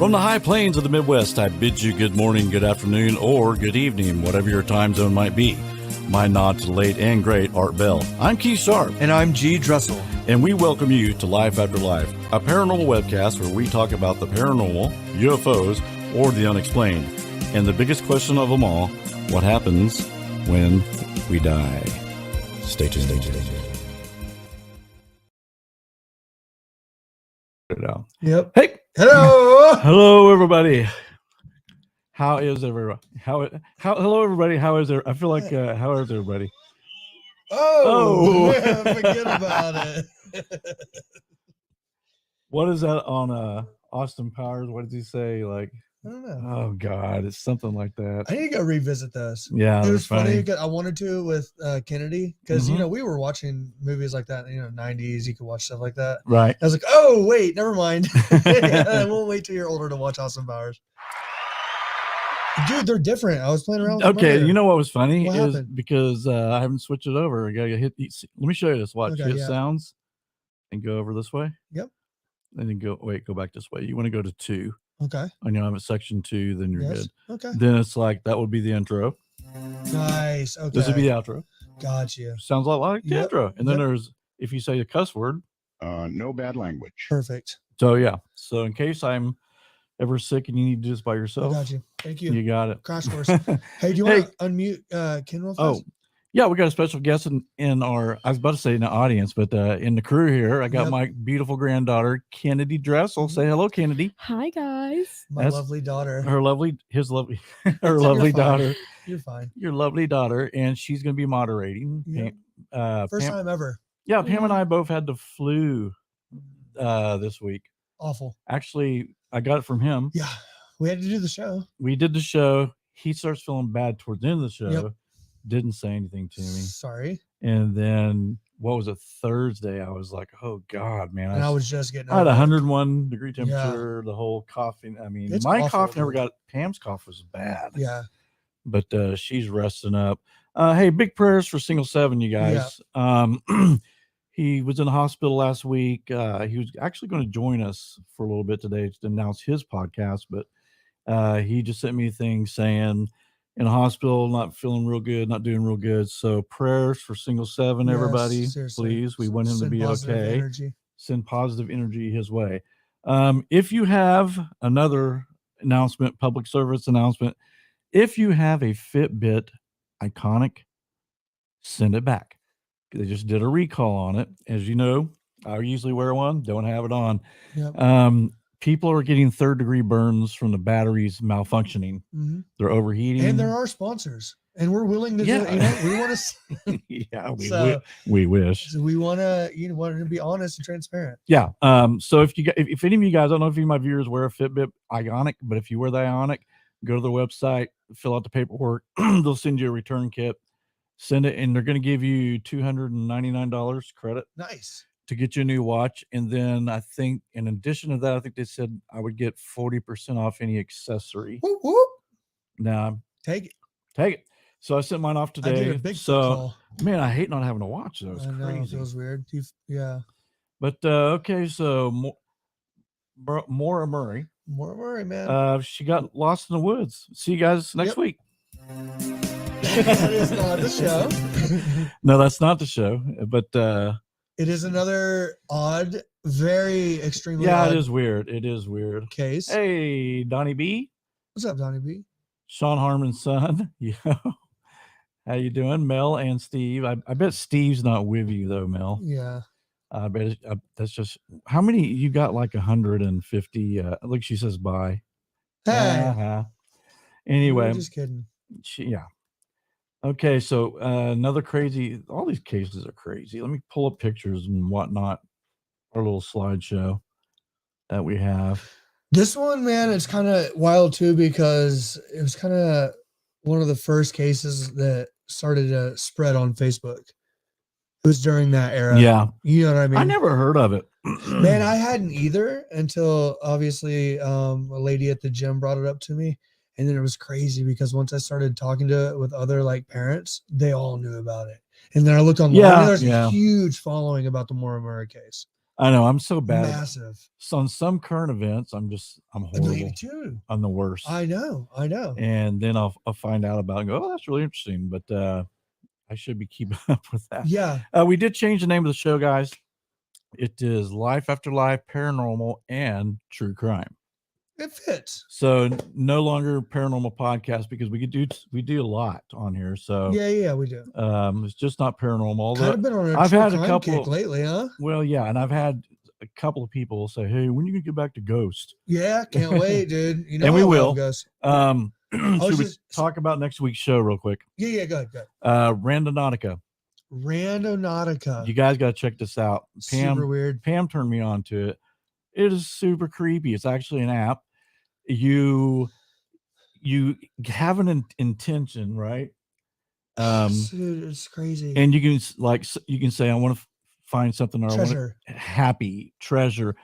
From the high plains of the Midwest, I bid you good morning, good afternoon, or good evening, whatever your time zone might be. My nod to the late and great Art Bell. I'm Keith Sharp. And I'm G. Dressel. And we welcome you to Life After Life, a paranormal webcast where we talk about the paranormal, UFOs, or the unexplained. And the biggest question of them all, what happens when we die? Stay tuned. Yep. Hey. Hello. Hello, everybody. How is everybody? Hello, everybody. How is there? I feel like, how is everybody? Oh. Forget about it. What is that on Austin Powers? What did he say? Like, I don't know. Oh God, it's something like that. I need to go revisit those. Yeah, it was funny. I wanted to with Kennedy because we were watching movies like that. 90s. You could watch stuff like that. Right. I was like, oh wait, never mind. We'll wait till you're older to watch Austin Powers. Dude, they're different. I was playing around with Okay, you know what was funny what is happened? because I haven't switched it over. I gotta hit. Let me show you this. Watch. Okay, Hit sounds, and go over this way. Yep. And then go back this way. You want to go to 2. Okay. And I'm at section 2. Then you're good. Okay. Then it's like that would be the intro. Nice. Okay. This would be the outro. Gotcha. Sounds a lot like the intro. And then there's if you say a cuss word. No bad language. Perfect. So yeah. So in case I'm ever sick and you need to do this by yourself. I got you. Thank you. You got it. Crash course. Hey, do you want to unmute Ken real fast? Oh, yeah, we got a special guest in our, I was about to say in the audience, but in the crew here, I got my beautiful granddaughter, Kennedy Dressel. Say hello, Kennedy. Hi, guys. My lovely daughter. Her lovely daughter. You're fine. Your lovely daughter, and she's going to be moderating. Yep. First time ever. Yeah, Pam and I both had the flu this week. Awful. Actually, I got it from him. Yeah, we had to do the show. We did the show. He starts feeling bad towards the end of the show. Yep. Didn't say anything to me. Sorry. And then what was it? Thursday, I was like, "Oh God, man!" I was just getting. I had 101 degree temperature. The whole coughing. I mean, it's my awful, cough never got. Pam's cough was bad. Yeah. But she's resting up. Hey, big prayers for Single 7, you guys. Yeah. He was in the hospital last week. He was actually going to join us for a little bit today to announce his podcast, but he just sent me a thing saying in a hospital, not feeling real good, not doing real good. So prayers for Single 7, everybody, please. We want him to be okay. Energy. Send positive energy his way. If you have another announcement, public service announcement, if you have a Fitbit iconic, send it back. They just did a recall on it. As you know, I usually wear one, don't have it on. Yep. People are getting third-degree burns from the batteries malfunctioning. Mm-hmm. They're overheating. And there are sponsors. And we're willing to do it. We want to. Yeah, we wish. So we want to, want to be honest and transparent. Yeah. So if any of you guys, I don't know if any of my viewers wear a Fitbit Ionic, but if you wear the Ionic, go to their website, fill out the paperwork. They'll send you a return kit. Send it, and they're going to give you $299 credit. Nice. To get you a new watch. And then I think in addition to that, I think they said I would get 40% off any accessory. Whoop, whoop. Now take it. So I sent mine off today. I did a big call. Man, I hate not having a watch though. It's I know, crazy. It feels weird. Yeah. But okay, so Maura Murray. Maura Murray, man. She got lost in the woods. See you guys next week. That is not the show. No, that's not the show. But it is another odd, very extremely odd. It is weird. It is weird. Case. Hey, Donnie B. What's up, Donnie B? Sean Harmon's son. Yeah. How you doing, Mel and Steve? I bet Steve's not with you though, Mel. Yeah. I bet that's just how many you got? Like 150. Look, she says bye. Hey. Anyway, just kidding. Yeah. Okay, so another crazy. All these cases are crazy. Let me pull up pictures and whatnot. Our little slideshow that we have. This one, man, it's kind of wild too because it was kind of one of the first cases that started to spread on Facebook. It was during that era. Yeah. You know what I mean? I never heard of it. Man, I hadn't either until obviously a lady at the gym brought it up to me. And then it was crazy because once I started talking to it with other parents, they all knew about it. And then I looked online and there's a huge following about the Maura Murray case. I know I'm so bad. Massive. So on some current events, I'm horrible. Me too. I'm the worst. I know. And then I'll find out about it and go, oh, that's really interesting. But I should be keeping up with that. Yeah. We did change the name of the show, guys. It is Life After Life, Paranormal, and True Crime. It fits. So no longer paranormal podcast because we do a lot on here. So yeah, we do. It's just not paranormal. Kind of been on a I've true had a crime couple kick lately, huh? Well, yeah, and I've had a couple of people say, "Hey, when are you gonna get back to Ghost?" Yeah, can't wait, dude. You know, and we I love will. Ghost. Should we talk about next week's show real quick? Yeah, go ahead. Randonautica. You guys got to check this out. Super weird. Pam turned me on to it. It is super creepy. It's actually an app. You have an intention, right? Dude, it's crazy. And you can say, I want to find something, or treasure. I want happy treasure.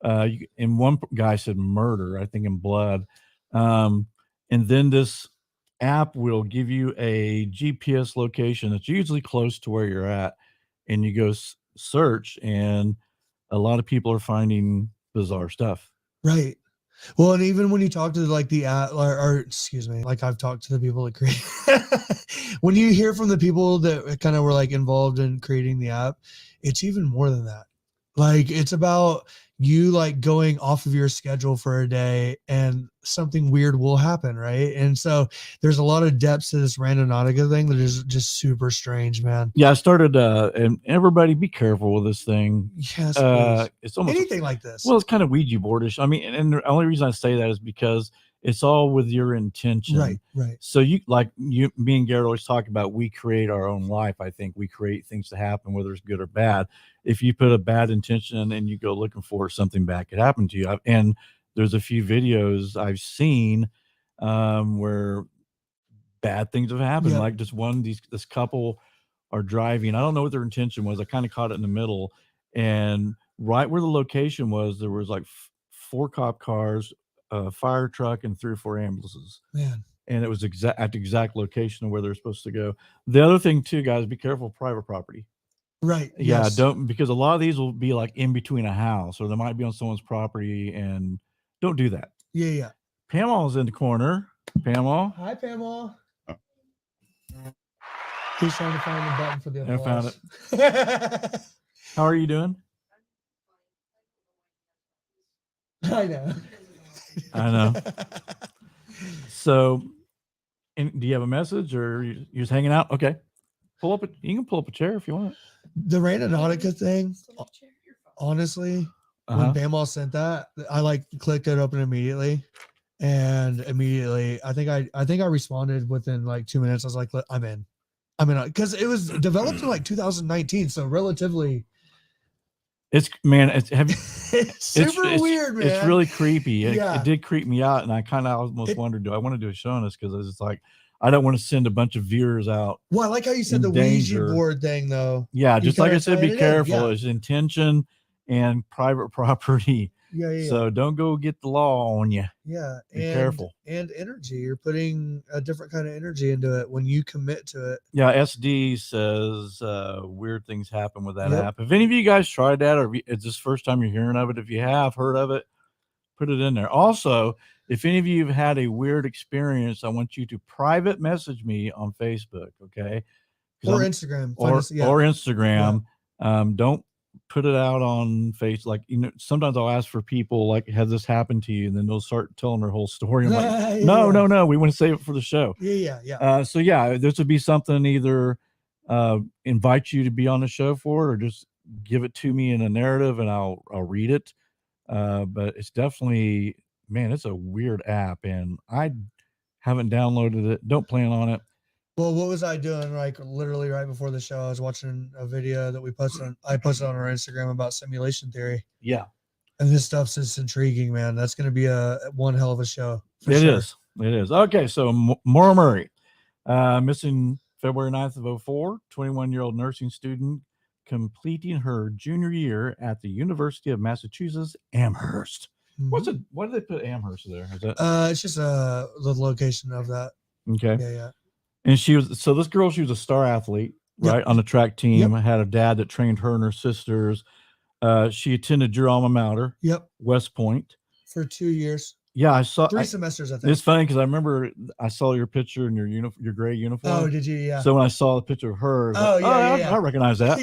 And one guy said murder, I think in blood. And then this app will give you a GPS location that's usually close to where you're at, and you go search, and a lot of people are finding bizarre stuff. Right. Well, and even when you talk to like the or excuse me, like I've talked to the people that create when you hear from the people that kind of were like involved in creating the app, it's even more than that. Like it's about you like going off of your schedule for a day and something weird will happen, right? And so there's a lot of depths to this Randonautica thing that is just super strange, man. Yeah, I started and everybody be careful with this thing. Yes, it's almost anything like this. Well, it's kind of Ouija boardish. I mean, and the only reason I say that is because it's all with your intention. Right. So me and Garrett always talk about, we create our own life. I think we create things to happen, whether it's good or bad. If you put a bad intention and you go looking for something bad could happen to you. And there's a few videos I've seen where bad things have happened. Like this couple are driving. I don't know what their intention was. I kind of caught it in the middle, and right where the location was, there was like 4 cop cars, a fire truck, and 3 or 4 ambulances. Man. And it was at the exact location of where they're supposed to go. The other thing too, guys, be careful of private property. Right. Yeah. Yes. Don't, because a lot of these will be like in between a house, or they might be on someone's property, and don't do that. Yeah. Pamela's in the corner. Pamela. Hi, Pamela. He's trying to find the button for the applause. I found it. How are you doing? I know. I know. So, do you have a message, or you're just hanging out? Okay. You can pull up a chair if you want. The Randonautica thing, honestly, when Pamela sent that, I like clicked it open immediately. And immediately, I think I responded within like 2 minutes. I was like, I'm in, because it was developed in like 2019, so relatively. It's super weird, man. It's really creepy. It did creep me out, and I kind of almost wondered, do I want to do a show on this? Because it's like, I don't want to send a bunch of viewers out. Well, I like how you said the Ouija board thing, though. Yeah, just like I said, be careful. It's intention and private property. Yeah. So don't go get the law on you. Yeah. Be careful. And energy. You're putting a different kind of energy into it when you commit to it. Yeah. SD says weird things happen with that app. If any of you guys tried that, or it's this first time you're hearing of it, if you have heard of it, put it in there. Also, if any of you have had a weird experience, I want you to private message me on Facebook. Okay. Or Instagram. Or Instagram. Yeah. Don't put it out on Facebook. Like, sometimes I'll ask for people like, has this happened to you? And then they'll start telling their whole story. I'm like, no, we want to save it for the show. Yeah. So this would be something, either invite you to be on the show for it, or just give it to me in a narrative and I'll read it. But it's definitely, man, it's a weird app, and I haven't downloaded it. Don't plan on it. Well, what was I doing? Like literally right before the show, I was watching a video that I posted on our Instagram about simulation theory. Yeah. And this stuff's just intriguing, man. That's going to be one hell of a show. It is. Okay. So Maura Murray, missing February 9th of 2004, 21-year-old nursing student completing her junior year at the University of Massachusetts, Amherst. Mm-hmm. Why did they put Amherst there? Is that? It's just the location of that. Okay. Yeah. And she was a star athlete, right? On the track team. Had a dad that trained her and her sisters. She attended your alma mater, Yep. West Point, for 2 years. Yeah, I saw 3 semesters, I think. It's funny because I remember I saw your picture in your gray uniform. Oh, did you? Yeah. So when I saw the picture of her, I recognize that.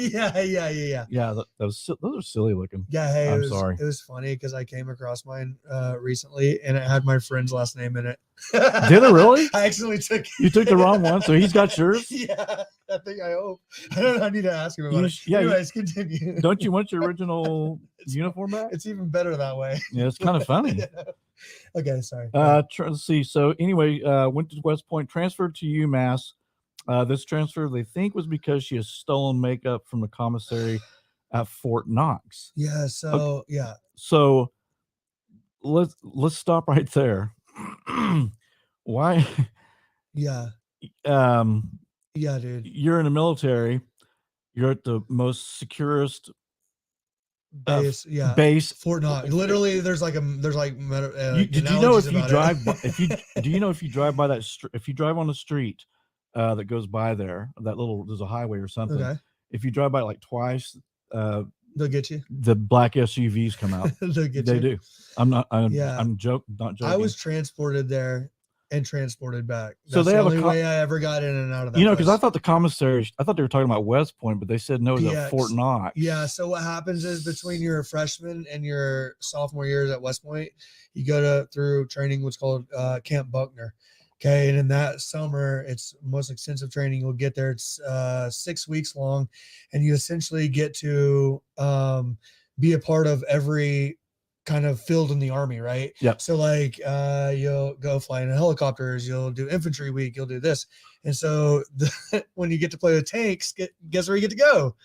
Yeah. Those are silly looking. Yeah, hey, I'm sorry. It was funny because I came across mine recently, and it had my friend's last name in it. Did it really? I accidentally took. You took the wrong one, so he's got yours. Yeah, I think. I hope. I don't know. I need to ask him about it. Yeah. Anyways, continue. Don't you want your original uniform back? It's even better that way. Yeah, it's kind of funny. Yeah. Okay, sorry. Let's see. So anyway, went to West Point, transferred to UMass. This transfer they think was because she has stolen makeup from the commissary at Fort Knox. Yeah. So Okay. yeah. So let's stop right there. Why? Yeah. Yeah, dude. You're in the military. You're at the most securest base. Yeah. Base. Fort Knox. Literally, there's like did you know if you drive by, do you know if you drive by that if you drive on the street that goes by there, there's a highway or something. Okay. If you drive by like twice, they'll get you. The black SUVs come out. They'll get they you. do. I'm not joking. I was transported there and transported back. That's so they the have only way I ever got in and out of that. Because I thought the commissary, I thought they were talking about West Point, but they said no, it was at Fort Knox. Yeah. So what happens is between your freshman and your sophomore years at West Point, you go through training, what's called Camp Buckner. Okay. And in that summer, it's most extensive training. You'll get there. It's 6 weeks long, and you essentially get to be a part of every kind of field in the Army, right? Yeah. So like you'll go fly in helicopters, you'll do infantry week, you'll do this. And so when you get to play with tanks, guess where you get to go?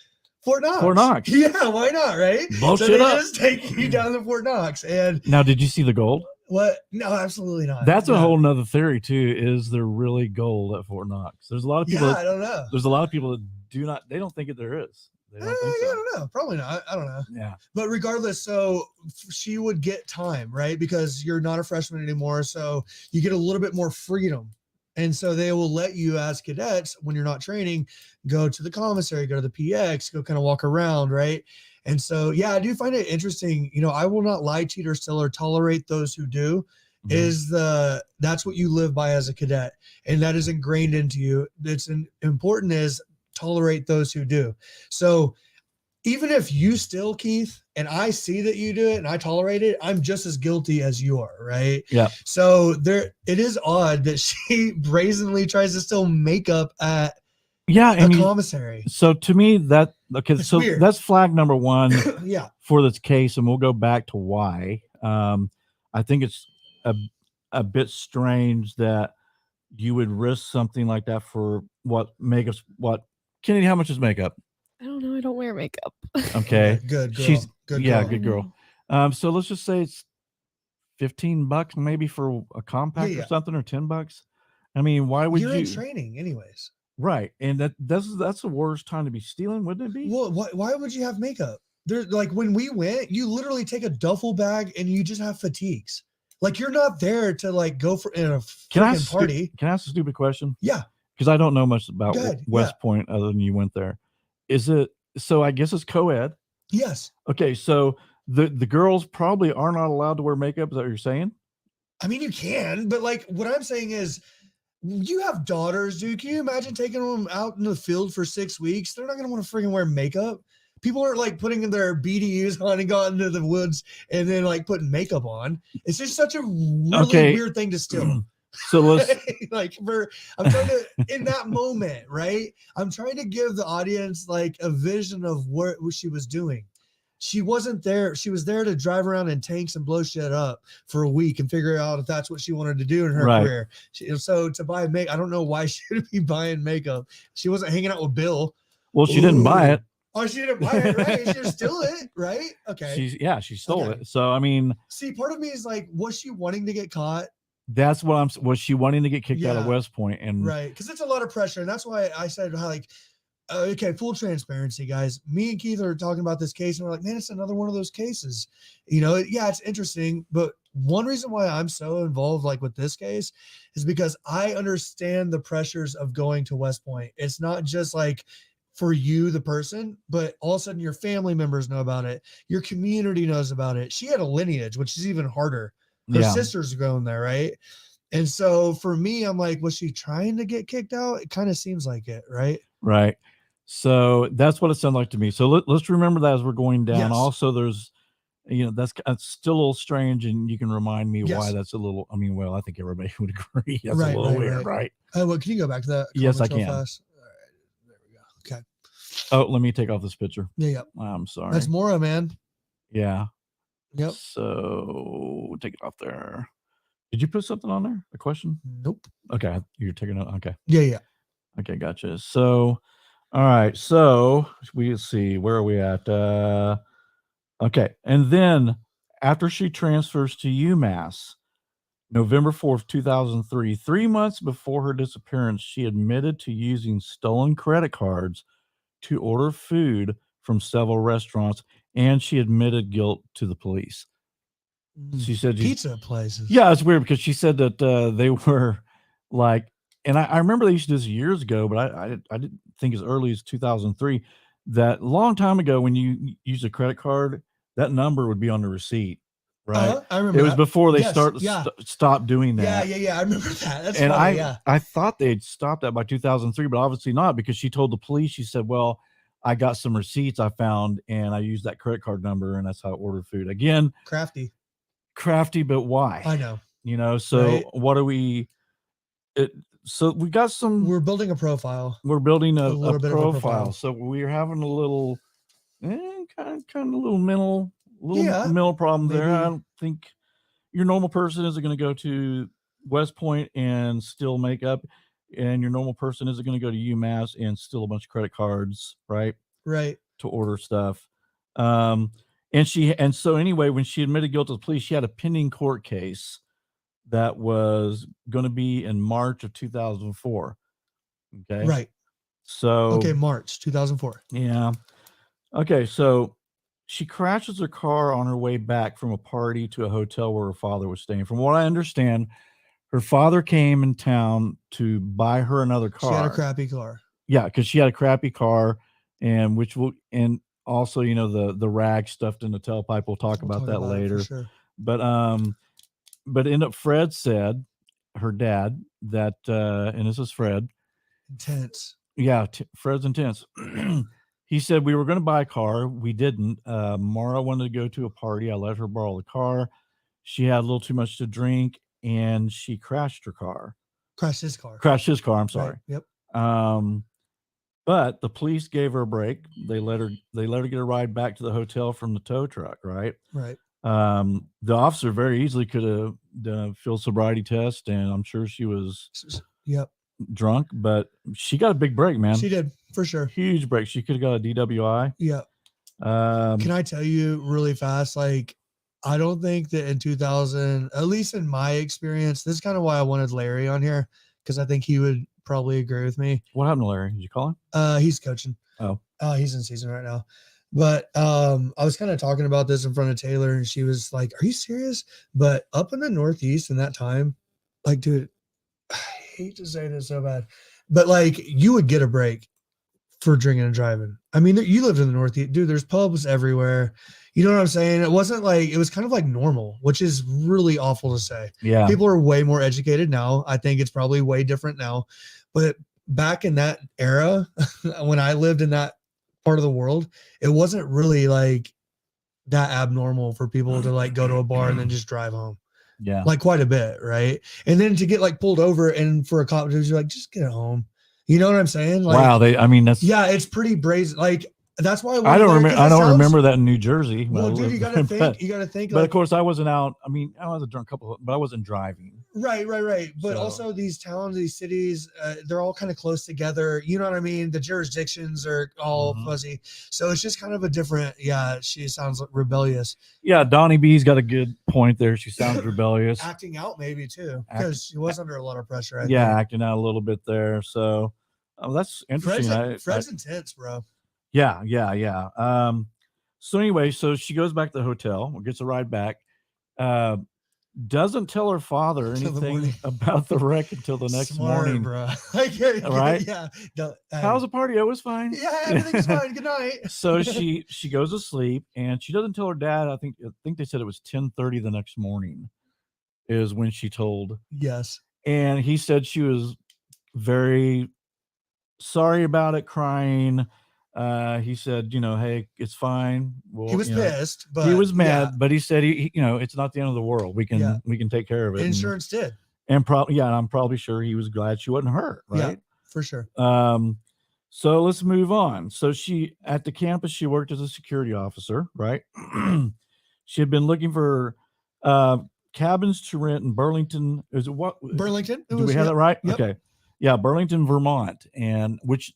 Fort Knox. Fort Knox. Yeah, why not, right? Blow so shit they up. just take you down to Fort Knox. And now, did you see the gold? What? No, absolutely not. That's a whole nother theory too. Is there really gold at Fort Knox? There's a lot of people. I don't know. There's a lot of people that they don't think there is. They don't think so. I don't know. Probably not. I don't know. Yeah. But regardless, so she would get time, right? Because you're not a freshman anymore. So you get a little bit more freedom. And so they will let you as cadets, when you're not training, go to the commissary, go to the PX, go kind of walk around, right? And so, yeah, I do find it interesting. I will not lie, cheat, or steal, or tolerate those who do. Mm-hmm. That's what you live by as a cadet. And that is ingrained into you. It's important is tolerate those who do. So even if you steal, Keith, and I see that you do it and I tolerate it, I'm just as guilty as you are, right? Yeah. So it is odd that she brazenly tries to steal makeup at a commissary. So to me, it's weird. That's flag number one yeah. for this case, and we'll go back to why. I think it's a bit strange that you would risk something like that for what Kennedy, how much is makeup? I don't know. I don't wear makeup. Okay. Good girl. She's good girl. Good girl. So let's just say it's $15 maybe for a compact or something, or $10. I mean, why would you're in training anyways? Right. And that's the worst time to be stealing, wouldn't it be? Well, why would you have makeup? There's like when we went, you literally take a duffel bag and you just have fatigues. Like you're not there to like go for in a party. Can I ask a stupid question? Yeah. Because I don't know much about West Point other than you went there. Is it so? I guess it's co-ed. Yes. Okay, so the girls probably are not allowed to wear makeup. Is that what you're saying? I mean, you can, but like what I'm saying is, you have daughters, dude. Can you imagine taking them out in the field for 6 weeks? They're not gonna want to freaking wear makeup. People are like putting their BDUs on and going into the woods and then like putting makeup on. It's just such a really weird thing to steal. So let's I'm trying to in that moment, right? I'm trying to give the audience like a vision of what she was doing. She wasn't there. She was there to drive around in tanks and blow shit up for a week and figure out if that's what she wanted to do in her career. So to buy makeup, I don't know why she would be buying makeup. She wasn't hanging out with Bill. Well, she didn't buy it. Oh, she didn't buy it, right? She just steal it, right? Okay. She stole it. So I mean, see, part of me is like, was she wanting to get caught? That's what was she wanting to get kicked out of West Point? And right, because it's a lot of pressure, and that's why I said how like, okay, full transparency, guys. Me and Keith are talking about this case, and we're like, man, it's another one of those cases. It's interesting, but one reason why I'm so involved like with this case is because I understand the pressures of going to West Point. It's not just like for you, the person, but all of a sudden your family members know about it. Your community knows about it. She had a lineage, which is even harder. Her sister's going there, right? And so for me, I'm like, was she trying to get kicked out? It kind of seems like it, right? Right. So that's what it sounded like to me. So let's remember that as we're going down. Yes. Also, there's, that's still a little strange, and you can remind me Yes. why that's a little. I mean, well, I think everybody would agree that's Right, a little right, weird, right? Well, can you go back to that? Yes, I comment real can. fast? All right, there we go. Okay. Oh, let me take off this picture. Yeah. I'm sorry. That's Maura, man. Yeah. Yep. So take it off there. Did you put something on there? A question? Nope. Okay, you're taking it. Okay. Yeah. Okay, gotcha. So, all right. So we see, where are we at? Okay, and then after she transfers to UMass, November 4th, 2003, 3 months before her disappearance, she admitted to using stolen credit cards to order food from several restaurants, and she admitted guilt to the police. She said, pizza places. Yeah, it's weird because she said that they were like, and I remember they used to do this years ago, but I didn't think as early as 2003, that long time ago when you use a credit card, that number would be on the receipt, right? I remember It was that. before they Yes, stopped doing that. Yeah. I remember that. That's And funny. I thought they'd stopped that by 2003, but obviously not, because she told the police, she said, well, I got some receipts I found and I used that credit card number, and that's how I ordered food. Again, crafty, but why? I know. So right? What are we? So we got some. We're building a profile. We're building a little bit of a profile. So we're having a little, kind of a little mental problem there. I don't think your normal person isn't going to go to West Point and steal makeup, and your normal person isn't going to go to UMass and steal a bunch of credit cards, right? Right. To order stuff. And so anyway, when she admitted guilt to the police, she had a pending court case that was going to be in March of 2004. Okay. Right. So March 2004. Yeah. Okay. So she crashes her car on her way back from a party to a hotel where her father was staying. From what I understand, her father came in town to buy her another car. She had a crappy car. Yeah, because she had a crappy car, and also, the rag stuffed in the tailpipe. We'll talk about that later. Sure. But end up, Fred said, her dad, that and this is Fred. Intense. Yeah, Fred's intense. He said, we were going to buy a car. We didn't. Maura wanted to go to a party. I let her borrow the car. She had a little too much to drink, and she crashed her car. Crashed his car. I'm sorry. Right. Yep. But the police gave her a break. They let her get a ride back to the hotel from the tow truck, right? Right. The officer very easily could have done a field sobriety test, and I'm sure she was drunk, but she got a big break, man. She did, for sure. Huge break. She could have got a DWI. Yeah. Can I tell you really fast? Like, I don't think that in 2000, at least in my experience, this is kind of why I wanted Larry on here, because I think he would probably agree with me. What happened to Larry? Did you call him? He's coaching. Oh, he's in season right now. But I was kind of talking about this in front of Taylor, and she was like, "Are you serious?" But up in the Northeast in that time, like, dude, I hate to say this so bad, but like, you would get a break for drinking and driving. I mean, you lived in the Northeast, dude. There's pubs everywhere. You know what I'm saying? It wasn't like, it was kind of like normal, which is really awful to say. Yeah. People are way more educated now. I think it's probably way different now. But back in that era, when I lived in that part of the world, it wasn't really like that abnormal for people to like go to a bar and then just drive home. Yeah. Like quite a bit, right? And then to get like pulled over and for a cop to be like, just get home. You know what I'm saying? Like, wow. It's pretty brazen. Like, that's why I don't remember that in New Jersey. Well, dude, you gotta think. But of course, I wasn't out. I mean, I was a drunk couple, but I wasn't driving. Right. But also these towns, these cities, they're all kind of close together. You know what I mean? The jurisdictions are all fuzzy, so it's just kind of a different. Yeah, she sounds rebellious. Yeah, Donnie B's got a good point there. She sounds rebellious. Acting out maybe too, because she was under a lot of pressure. I think. Acting out a little bit there. So that's interesting. Fred's intense, bro. Yeah. So anyway, so she goes back to the hotel, gets a ride back. doesn't tell her father Till the anything morning. about the wreck until the next Smart, morning. bro. Right? Yeah. How's the party? It was fine. Yeah, everything's fine. Good night. So she goes to sleep, and she doesn't tell her dad. I think they said it was 10:30 the next morning is when she told. Yes. And he said she was very sorry about it, crying. He said, hey, it's fine. Well, He was pissed, but he was mad, yeah. but he said it's not the end of the world. We can take care of it. Insurance did. And probably, and I'm probably sure he was glad she wasn't hurt, right? Yeah, for sure. So let's move on. So at the campus, she worked as a security officer, right? She had been looking for cabins to rent in Burlington. Is it what? Burlington? Do we have that right? Yep. Okay. Yeah, Burlington, Vermont, and which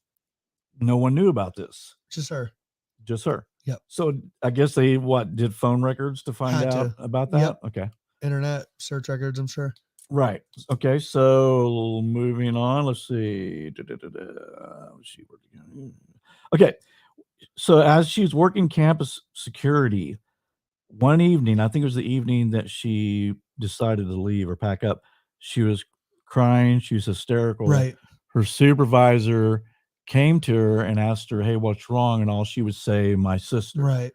no one knew about this. Just her. Just her. Yep. So I guess they did phone records to find out about that? Yep. Okay. Internet search records, I'm sure. Right. Okay. So moving on, let's see. Okay. So as she's working campus security, one evening, I think it was the evening that she decided to leave or pack up, she was crying. She was hysterical. Right. Her supervisor came to her and asked her, "Hey, what's wrong?" And all she would say, "My sister." Right.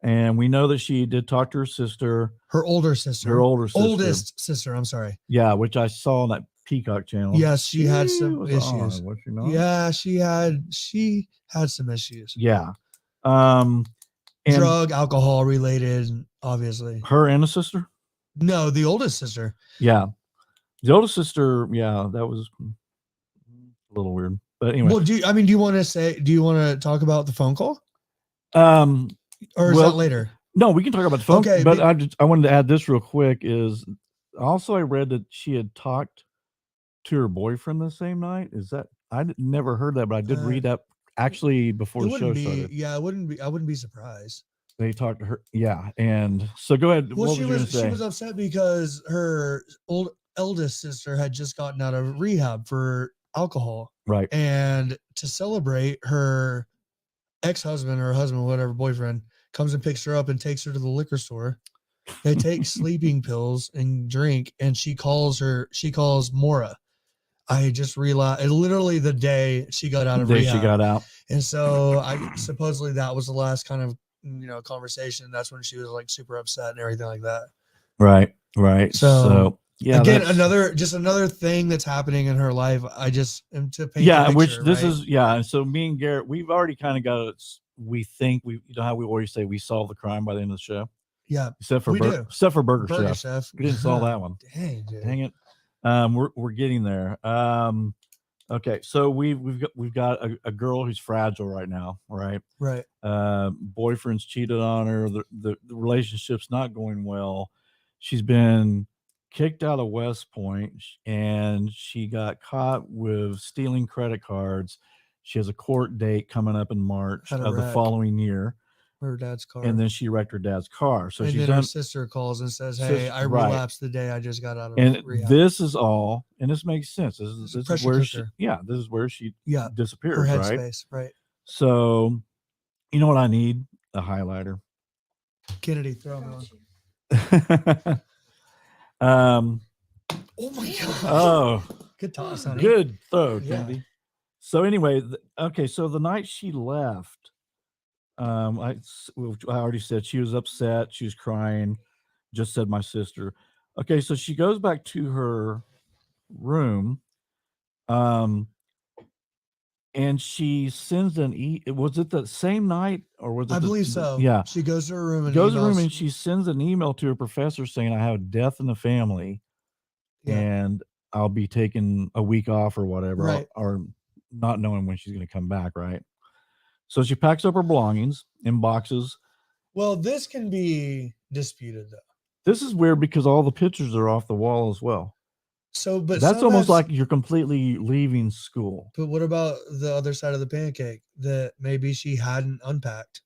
And we know that she did talk to her sister. Her older sister. Her oldest sister. I'm sorry. Yeah, which I saw on that Peacock channel. Yes, she had some issues. Was she not? Yeah, she had some issues. Yeah. And drug, alcohol related, obviously. Her and a sister? No, the oldest sister. Yeah. The oldest sister, yeah, that was a little weird. But anyway. Well, do you want to talk about the phone call? Or is that later? No, we can talk about the phone. Okay, but I wanted to add this real quick is also I read that she had talked to her boyfriend the same night. Is that I never heard that, but I did read that actually before the show started. Yeah, I wouldn't be surprised. They talked to her. Yeah. And so go ahead. Well, she was upset because her eldest sister had just gotten out of rehab for alcohol. Right. And to celebrate, her ex-husband or husband, whatever, boyfriend, comes and picks her up and takes her to the liquor store. They take sleeping pills and drink, and she calls Maura. I just realized literally the day she got out of rehab. She got out. And so supposedly that was the last kind of, conversation. That's when she was like super upset and everything like that. Right. Right. So yeah, again, another thing that's happening in her life. I just am to paint. Yeah. Picture, Which this right? is. Yeah. And so me and Garrett, we've already kind of got it. We think how we always say we solve the crime by the end of the show. Yeah. Except for Burger Chef. We didn't solve that one. Dang it. We're getting there. Okay, so we've got a girl who's fragile right now, right? Right. Boyfriend's cheated on her. The relationship's not going well. She's been kicked out of West Point, and she got caught with stealing credit cards. She has a court date coming up in March of the following year. Her dad's car. And then she wrecked her dad's car. So her sister calls and says, "Hey, I relapsed the day I just got out of rehab." This is all, and this makes sense. This is where this is where she disappeared, her headspace, right? So, you know what I need? A highlighter. Kennedy, throw me on. Oh my God. Oh, good toss, honey. Good throw, Kennedy. So anyway, so the night she left, I already said she was upset. She was crying. Just said my sister. Okay, so she goes back to her room, and she sends was it the same night or was it? I believe so. Yeah, she goes to her room and she sends an email to her professor saying, "I have death in the family, and I'll be taking a week off or whatever, or not knowing when she's going to come back." Right. So she packs up her belongings in boxes. Well, this can be disputed, though. This is weird because all the pictures are off the wall as well. So, but that's almost like you're completely leaving school. But what about the other side of the pancake that maybe she hadn't unpacked?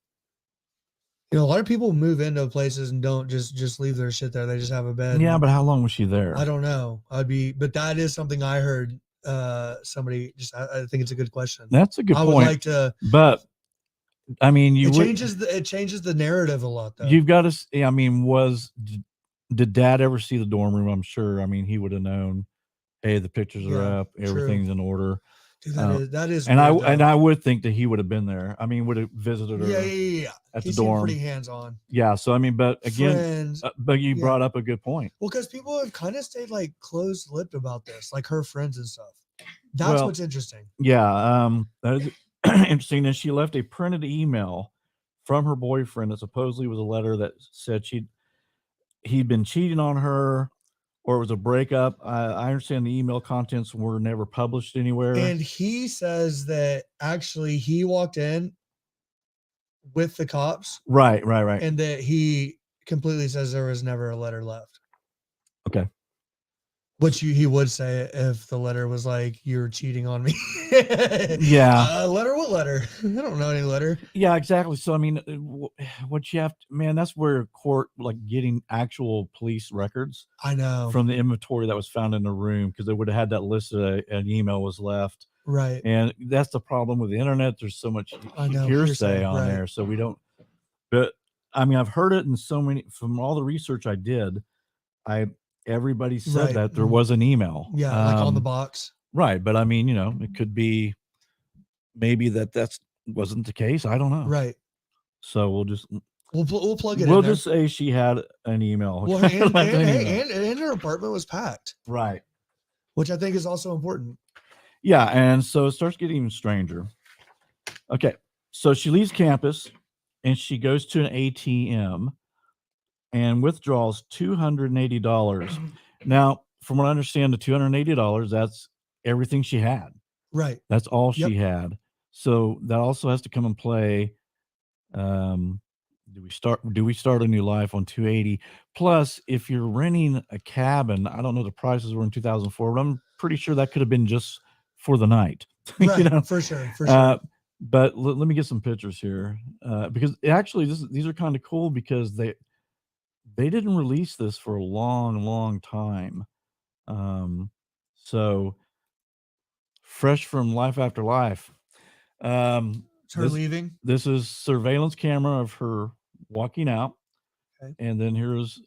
A lot of people move into places and don't just leave their shit there. They just have a bed. Yeah, but how long was she there? I don't know. But that is something I heard. Somebody I think it's a good question. That's a good point. I would like to, but I mean, it changes the narrative a lot, though. You've got to. I mean, did Dad ever see the dorm room? I'm sure. I mean, he would have known. Hey, the pictures are Yeah, up. Everything's in order. Dude, that is and weird, I would think that he would have been there. I mean, would have visited her. Yeah. At He the seemed dorm. pretty hands-on. Yeah. So I mean, but again, Friends, but you brought up a good point. Well, because people have kind of stayed like closed-lipped about this, like her friends and stuff. That's what's interesting. Yeah. That is interesting. And she left a printed email from her boyfriend that supposedly was a letter that said he'd been cheating on her, or it was a breakup. I understand the email contents were never published anywhere. And he says that actually he walked in with the cops. Right. And that he completely says there was never a letter left. Okay. Which he would say if the letter was like, you're cheating on me. Yeah. Letter? What letter? I don't know any letter. Yeah, exactly. So, I mean, what you have to, man, that's where court, like getting actual police records. I know. From the inventory that was found in the room, because they would have had that listed, an email was left. Right. And that's the problem with the internet. There's so much hearsay on there. So we don't, but I mean, I've heard it in so many, from all the research I did, everybody said that there was an email. Yeah. Like on the box. Right. But I mean, it could be maybe that's wasn't the case. I don't know. Right. So we'll just, we'll plug it we'll in just say she had an email. Well, and her apartment was packed. Right. Which I think is also important. Yeah. And so it starts getting even stranger. Okay. So she leaves campus and she goes to an ATM and withdraws $280. Now, from what I understand, the $280, that's everything she had. Right. That's all she had. So that also has to come and play. Do we start a new life on 280? Plus, if you're renting a cabin, I don't know the prices were in 2004, but I'm pretty sure that could have been just for the night. Right, for sure. But let me get some pictures here, because actually these are kind of cool because they didn't release this for a long time. So fresh from Life After Life. Her leaving. This is surveillance camera of her walking out. Okay. And then here's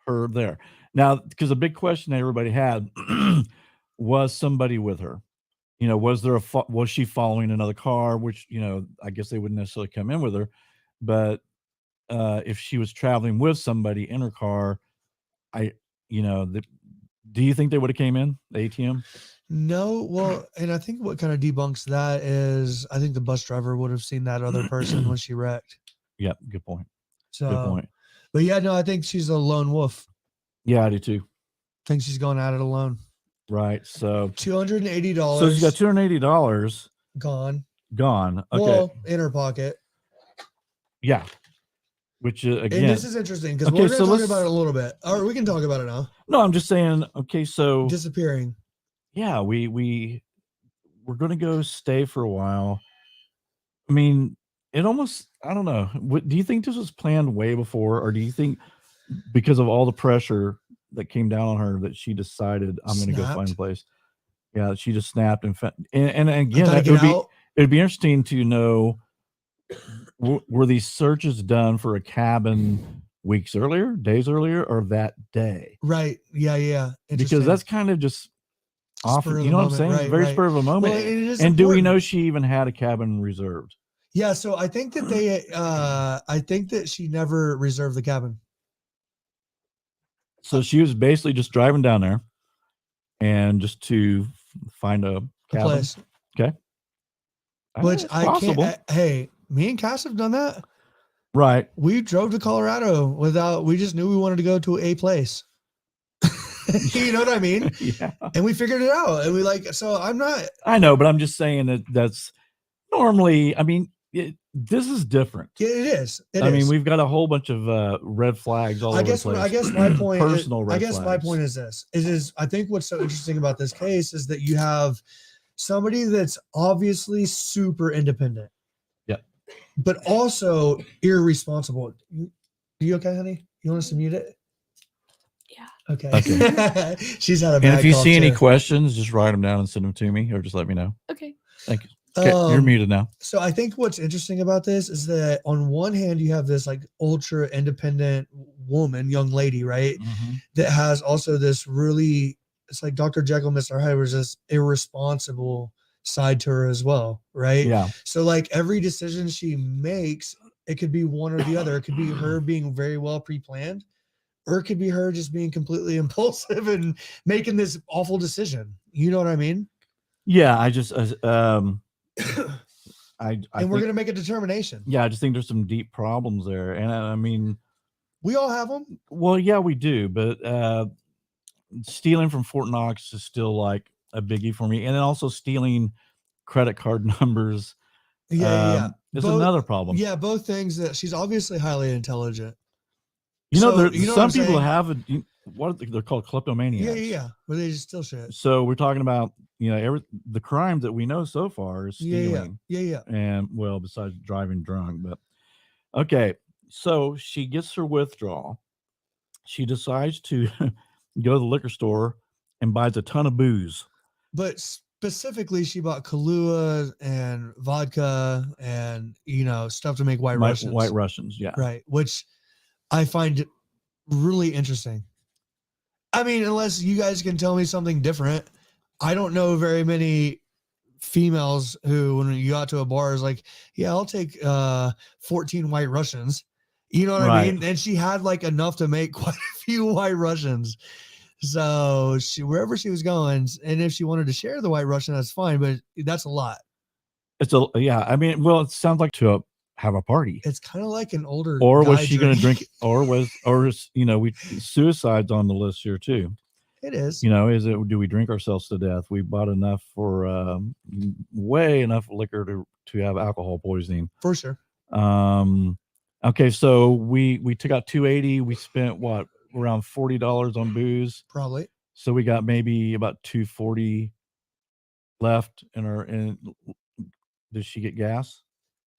her there. Now, because a big question that everybody had was somebody with her. Was she following another car? Which, I guess they wouldn't necessarily come in with her. But if she was traveling with somebody in her car, do you think they would have came in the ATM? No, well, and I think what kind of debunks that is I think the bus driver would have seen that other person when she wrecked. Yeah, good point. So, good point. But yeah, no, I think she's a lone wolf. Yeah, I do too. Think she's going at it alone. Right. So $280. So she's got $280 gone. Okay. Well, in her pocket. Yeah. Which again, and this is interesting because we're going to talk about it a little bit. Or we can talk about it now. No, I'm just saying. Okay, so disappearing. Yeah, we're going to go stay for a while. I mean, it almost, I don't know. Do you think this was planned way before, or do you think because of all the pressure that came down on her that she decided I'm going to go find a place? Yeah, she just snapped and again, it'd be interesting to know, were these searches done for a cabin weeks earlier, days earlier, or that day? Right. Yeah. Because that's kind of just off. You know what I'm saying? Right, Very spur of a moment. Well, and do we know she even had a cabin reserved? Yeah. So I think that I think that she never reserved the cabin. So she was basically just driving down there and just to find a cabin. Place. Okay. Which hey, me and Cass have done that. Right. We drove to Colorado we just knew we wanted to go to a place. You know what I mean? Yeah. And we figured it out. And I know, but I'm just saying that's normally, I mean, this is different. Yeah, it is. I mean, we've got a whole bunch of red flags all over the place. I guess my point my point is this. I think what's so interesting about this case is that you have somebody that's obviously super independent. Yeah. But also irresponsible. You okay, honey? You want us to mute it? Yeah. Okay. She's had a bad And if you see any too. questions, just write them down and send them to me, or just let me know. Okay. Thank you. Okay, you're muted now. So I think what's interesting about this is that on one hand, you have this like ultra independent woman, young lady, right? Mm-hmm. That has also this really, it's like Dr. Jekyll, Mr. Hyde, was this irresponsible side to her as well, right? Yeah. So like every decision she makes, it could be one or the other. It could be her being very well pre-planned, or it could be her just being completely impulsive and making this awful decision. You know what I mean? Yeah, I just And we're gonna make a determination. Yeah, I just think there's some deep problems there, and I mean, we all have them. Well, yeah, we do, but stealing from Fort Knox is still like a biggie for me, and then also stealing credit card numbers, Yeah. is another problem. Yeah, both things. That she's obviously highly intelligent. You know, So, there some people have they're called kleptomaniacs. Yeah. Where they just steal shit. So we're talking about, you know, the crime that we know so far is stealing. Yeah. And well, besides driving drunk, but okay. So she gets her withdrawal. She decides to go to the liquor store and buys a ton of booze. But specifically, she bought Kahlua and vodka and, you know, stuff to make White Russians. White Russians, yeah. Right. Which I find really interesting. I mean, unless you guys can tell me something different, I don't know very many females who, when you go out to a bar, is like, yeah, I'll take 14 White Russians. You know what I mean? And she had like enough to make quite a few White Russians. So wherever she was going, and if she wanted to share the White Russian, that's fine, but that's a lot. I mean, well, it sounds like to have a party. It's kind of like an older. Or was she going to drink? Or you know, suicide's on the list here too. It is. You know, do we drink ourselves to death? We bought enough for way enough liquor to have alcohol poisoning. For sure. Okay, so we took out $280. We spent what, around $40 on booze, probably. So we got maybe about $240 left in her. And did she get gas?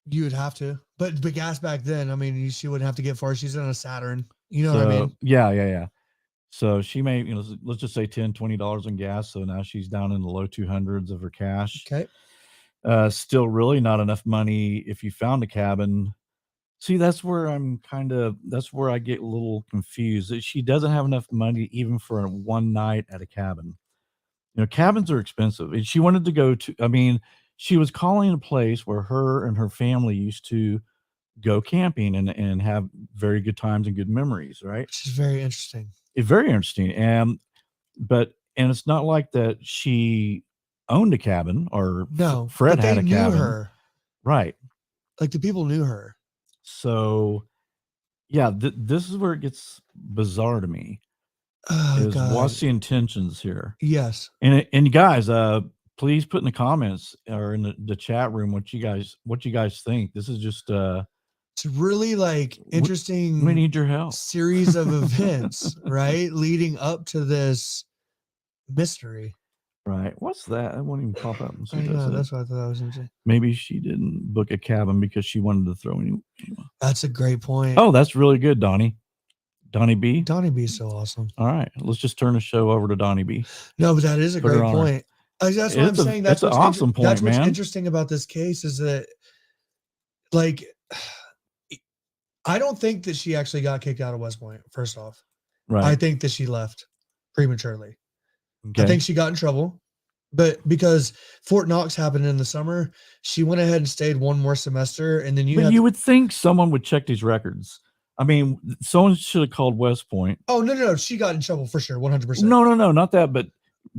You would have to, but gas back then, I mean, she wouldn't have to get far. She's in a Saturn. You know what I mean? Yeah. So she may, you know, let's just say $10, $20 in gas. So now she's down in the low 200s of her cash. Okay. Still really not enough money if you found a cabin. See, that's where that's where I get a little confused. She doesn't have enough money even for a one night at a cabin. You know, cabins are expensive. And she wanted to go to, I mean, she was calling a place where her and her family used to go camping and have very good times and good memories, right? Which is very interesting. It's very interesting. And it's not like that she owned a cabin or no, Fred had a cabin. Her. Right. Like the people knew her. So, yeah, this is where it gets bizarre to me. Oh, God. What's the intentions here? Yes. And guys, please put in the comments or in the chat room what you guys think. This is just it's really like interesting. We need your help. Series of events, right, leading up to this mystery. Right. What's that? I won't even pop up. I know, that's what I thought I was interesting. Maybe she didn't book a cabin because she wanted to throw anyone. That's a great point. Oh, that's really good, Donnie. Donnie B. Donnie B is so awesome. All right, let's just turn the show over to Donnie B. No, but that is a great point. That's what I'm saying. That's an awesome point, that's man. What's interesting about this case is that, like, I don't think that she actually got kicked out of West Point. First off, right? I think that she left prematurely. Okay. I think she got in trouble, but because Fort Knox happened in the summer, she went ahead and stayed one more semester, and then you would think someone would check these records. I mean, someone should have called West Point. Oh, no. She got in trouble for sure. 100%. No, not that. But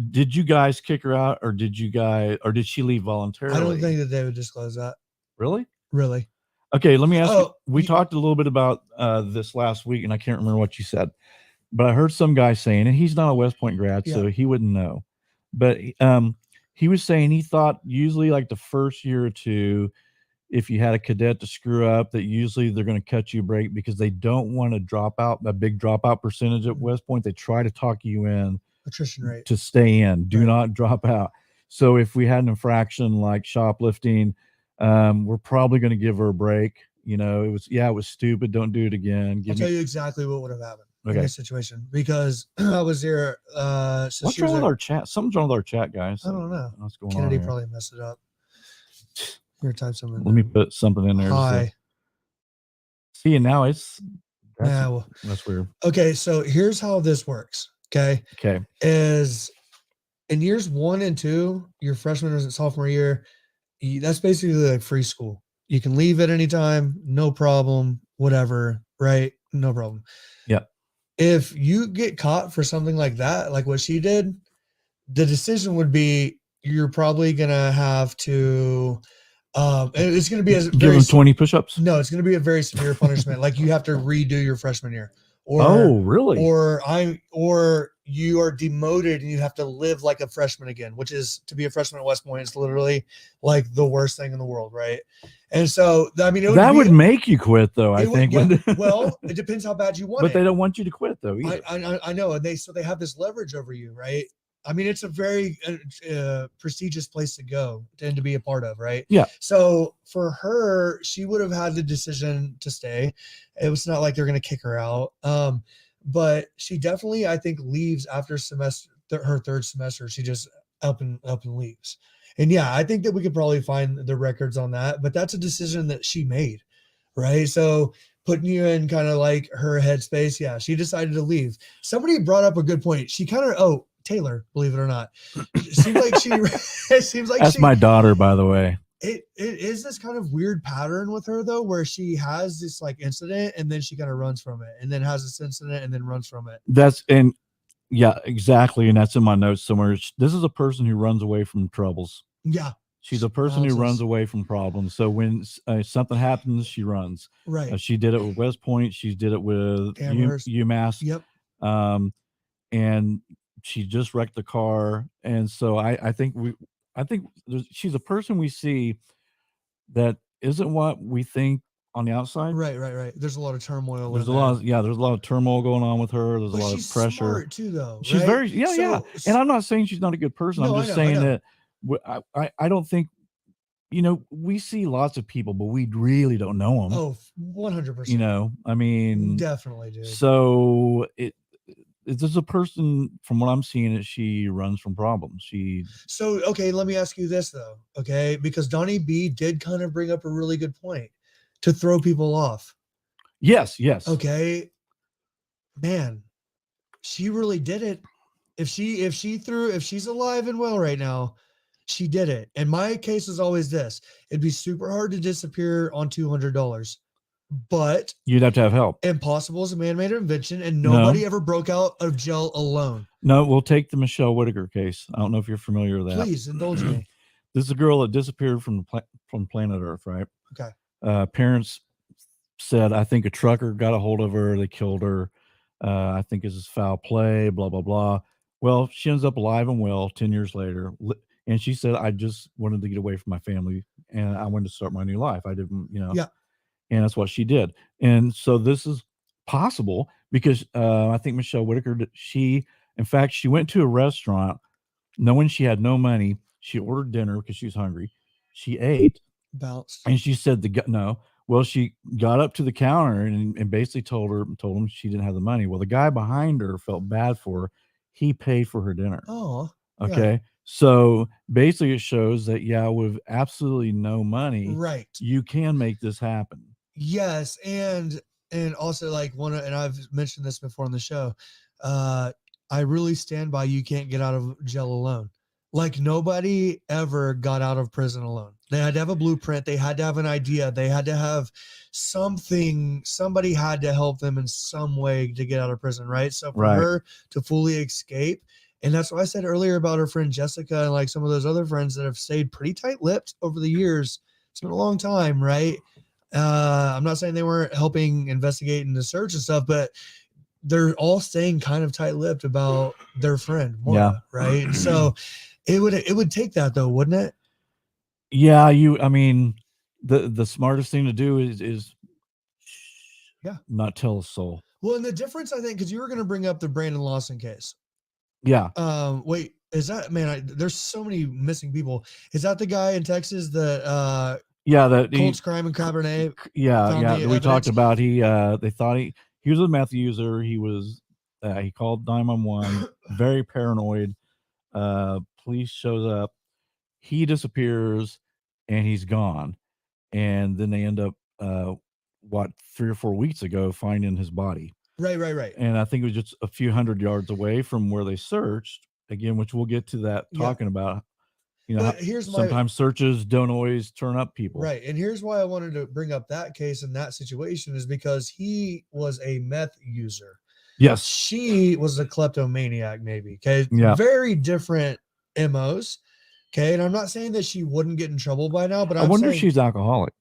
did you guys kick her out or did she leave voluntarily? I don't think that they would disclose that. Really? Really? Okay. Let me ask you. We talked a little bit about this last week and I can't remember what you said, but I heard some guy saying, and he's not a West Point grad, so he wouldn't know, but he was saying he thought usually like the first year or two, if you had a cadet to screw up, that usually they're going to cut you a break because they don't want to drop out, a big dropout percentage at West Point. They try to talk you in attrition rate to stay in, do not drop out. So if we had an infraction like shoplifting, we're probably going to give her a break. You know, it was stupid. Don't do it again. I'll tell you exactly what would have happened in Okay. this situation because I was there. What's wrong with our chat? Something's wrong with our chat, guys. I don't know. What's going Kennedy on here? probably messed it up. Here, type something. Let me put something in there. Hi. See, and now that's weird. Okay, so here's how this works. Okay. Is in years 1 and 2, your freshman and sophomore year, that's basically like free school. You can leave at any time, no problem, whatever, right? No problem. Yeah. If you get caught for something like that, like what she did, the decision would be you're probably gonna have to it's gonna be give them 20 push-ups. No, it's gonna be a very severe punishment. Like you have to redo your freshman year. Or oh, really? Or you are demoted and you have to live like a freshman again, which is to be a freshman at West Point is literally like the worst thing in the world, right? And so I mean would make you quit though, I think. Well, it depends how bad you want but it. They don't want you to quit though either. I know, and they have this leverage over you, right? I mean, it's a very prestigious place to go and to be a part of, right? Yeah. So for her, she would have had the decision to stay. It was not like they're going to kick her out. But she definitely, I think, leaves after her third semester. She just up and leaves. And yeah, I think that we could probably find the records on that, but that's a decision that she made, right? So putting you in kind of like her headspace, yeah, she decided to leave. Somebody brought up a good point. She kind of, Taylor, believe it or not, it seems like that's my daughter, by the way. It is this kind of weird pattern with her though, where she has this like incident and then she kind of runs from it, and then has this incident and then runs from it. Yeah, exactly. And that's in my notes somewhere. This is a person who runs away from troubles. Yeah. She's a person who runs away from problems. So when something happens, she runs. Right. She did it with West Point. She did it with UMass. Yep. And she just wrecked the car. And so I think she's a person we see that isn't what we think on the outside. Right. There's a lot of turmoil. There's a lot of turmoil going on with her. There's a lot of pressure. She's smart too, though. She's right? very, yeah. And I'm not saying she's not a good person. No, I'm just saying that I don't think, we see lots of people, but we really don't know them. Oh, 100%. I mean, definitely, dude. So it's just a person, from what I'm seeing, she runs from problems. So, okay, let me ask you this though. Okay. Because Donnie B did kind of bring up a really good point to throw people off. Yes. Okay. Man, she really did it. If she's alive and well right now, she did it. And my case is always this. It'd be super hard to disappear on $200, but you'd have to have help. Impossible is a man-made invention, and nobody ever broke out of jail alone. No, we'll take the Michelle Whitaker case. I don't know if you're familiar with that. Please indulge me. This is a girl that disappeared from planet Earth, right? Okay. Parents said, I think a trucker got a hold of her. They killed her. I think this is foul play, blah, blah, blah. Well, she ends up alive and well 10 years later. And she said, I just wanted to get away from my family and I wanted to start my new life. I didn't, Yeah. And that's what she did. And so this is possible because I think Michelle Whitaker, she went to a restaurant knowing she had no money. She ordered dinner because she was hungry. She ate. Bounced. And she said, no. Well, she got up to the counter and basically told him she didn't have the money. Well, the guy behind her felt bad for her. He paid for her dinner. Oh, okay. Yeah. So basically it shows that, with absolutely no money, right, you can make this happen. Yes. And also and I've mentioned this before on the show. I really stand by, you can't get out of jail alone. Like nobody ever got out of prison alone. They had to have a blueprint. They had to have an idea. They had to have something. Somebody had to help them in some way to get out of prison, right? So for her to fully escape, and that's what I said earlier about her friend Jessica and like some of those other friends that have stayed pretty tight-lipped over the years. It's been a long time, right? I'm not saying they weren't helping investigate and the search and stuff, but they're all staying kind of tight-lipped about their friend, Maura, right? And so it would take that though, wouldn't it? Yeah, I mean, the smartest thing to do is not tell a soul. Well, and the difference, I think, because you were going to bring up the Brandon Lawson case. Yeah. Wait, is that, man? There's so many missing people. Is that the guy in Texas that? That Colts crime and Cabernet. Yeah. We talked about they thought he was a meth user. He was he called 911, very paranoid. Police shows up. He disappears. and he's gone. And then they end up, 3 or 4 weeks ago finding his body. Right. And I think it was just a few hundred yards away from where they searched again, which we'll get to that talking about, But here's sometimes searches don't always turn up people. Right. And here's why I wanted to bring up that case and that situation is because he was a meth user. Yes. She was a kleptomaniac, maybe. Okay. Yeah. Very different MOs. Okay. And I'm not saying that she wouldn't get in trouble by now, but I wonder if she's alcoholic.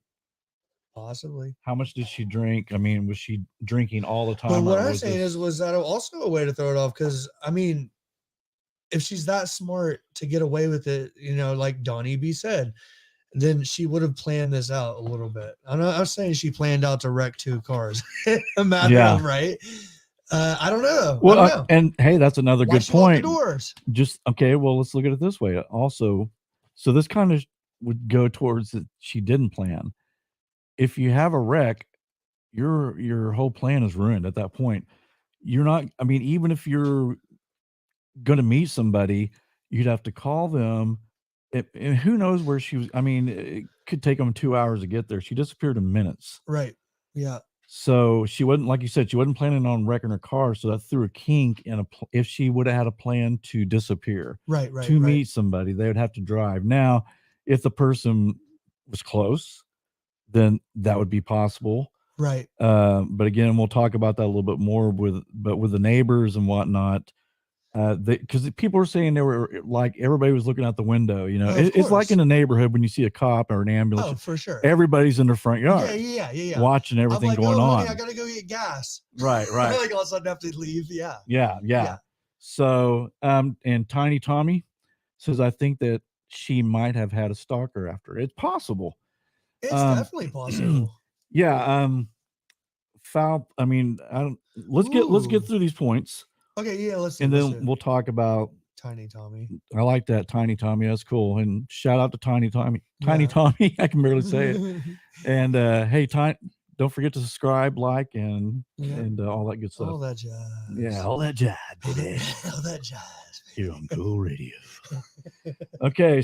Possibly. How much did she drink? I mean, was she drinking all the time? But what I'm saying was that also a way to throw it off? Because, I mean, if she's that smart to get away with it, like Donnie B said, then she would have planned this out a little bit. I was saying she planned out to wreck 2 cars. A matter of, right? I don't know. Well, I don't know. And hey, that's another good point. The doors? Just okay. Well, let's look at it this way. Also, so this kind of would go towards that she didn't plan. If you have a wreck, your whole plan is ruined at that point. You're not. I mean, even if you're going to meet somebody, you'd have to call them. And who knows where she was? I mean, it could take them 2 hours to get there. She disappeared in minutes. Right. Yeah. So she wasn't, like you said, she wasn't planning on wrecking her car. So that threw a kink in if she would have had a plan to disappear, right, meet somebody, they would have to drive. Now, if the person was close, then that would be possible. Right. But again, we'll talk about that a little bit more with the neighbors and whatnot. Because people are saying they were like everybody was looking out the window. It's like in a neighborhood when you see a cop or an ambulance. Oh, for sure. Everybody's in their front yard. Yeah. Watching everything going on. Honey, I gotta go get gas. Right. Like all of a sudden I have to leave. Yeah. So, and Tiny Tommy says, I think that she might have had a stalker after. It's possible. It's definitely possible. Yeah. Foul. I mean, let's get through these points. Okay, yeah, then we'll talk about Tiny Tommy. I like that, Tiny Tommy. That's cool. And shout out to Tiny Tommy. Tiny Tommy. I can barely say it. And hey, don't forget to subscribe, like, and all that good stuff. All that jazz. Yeah, all that jazz, baby. All that jazz. Here on Cool Radio. Okay,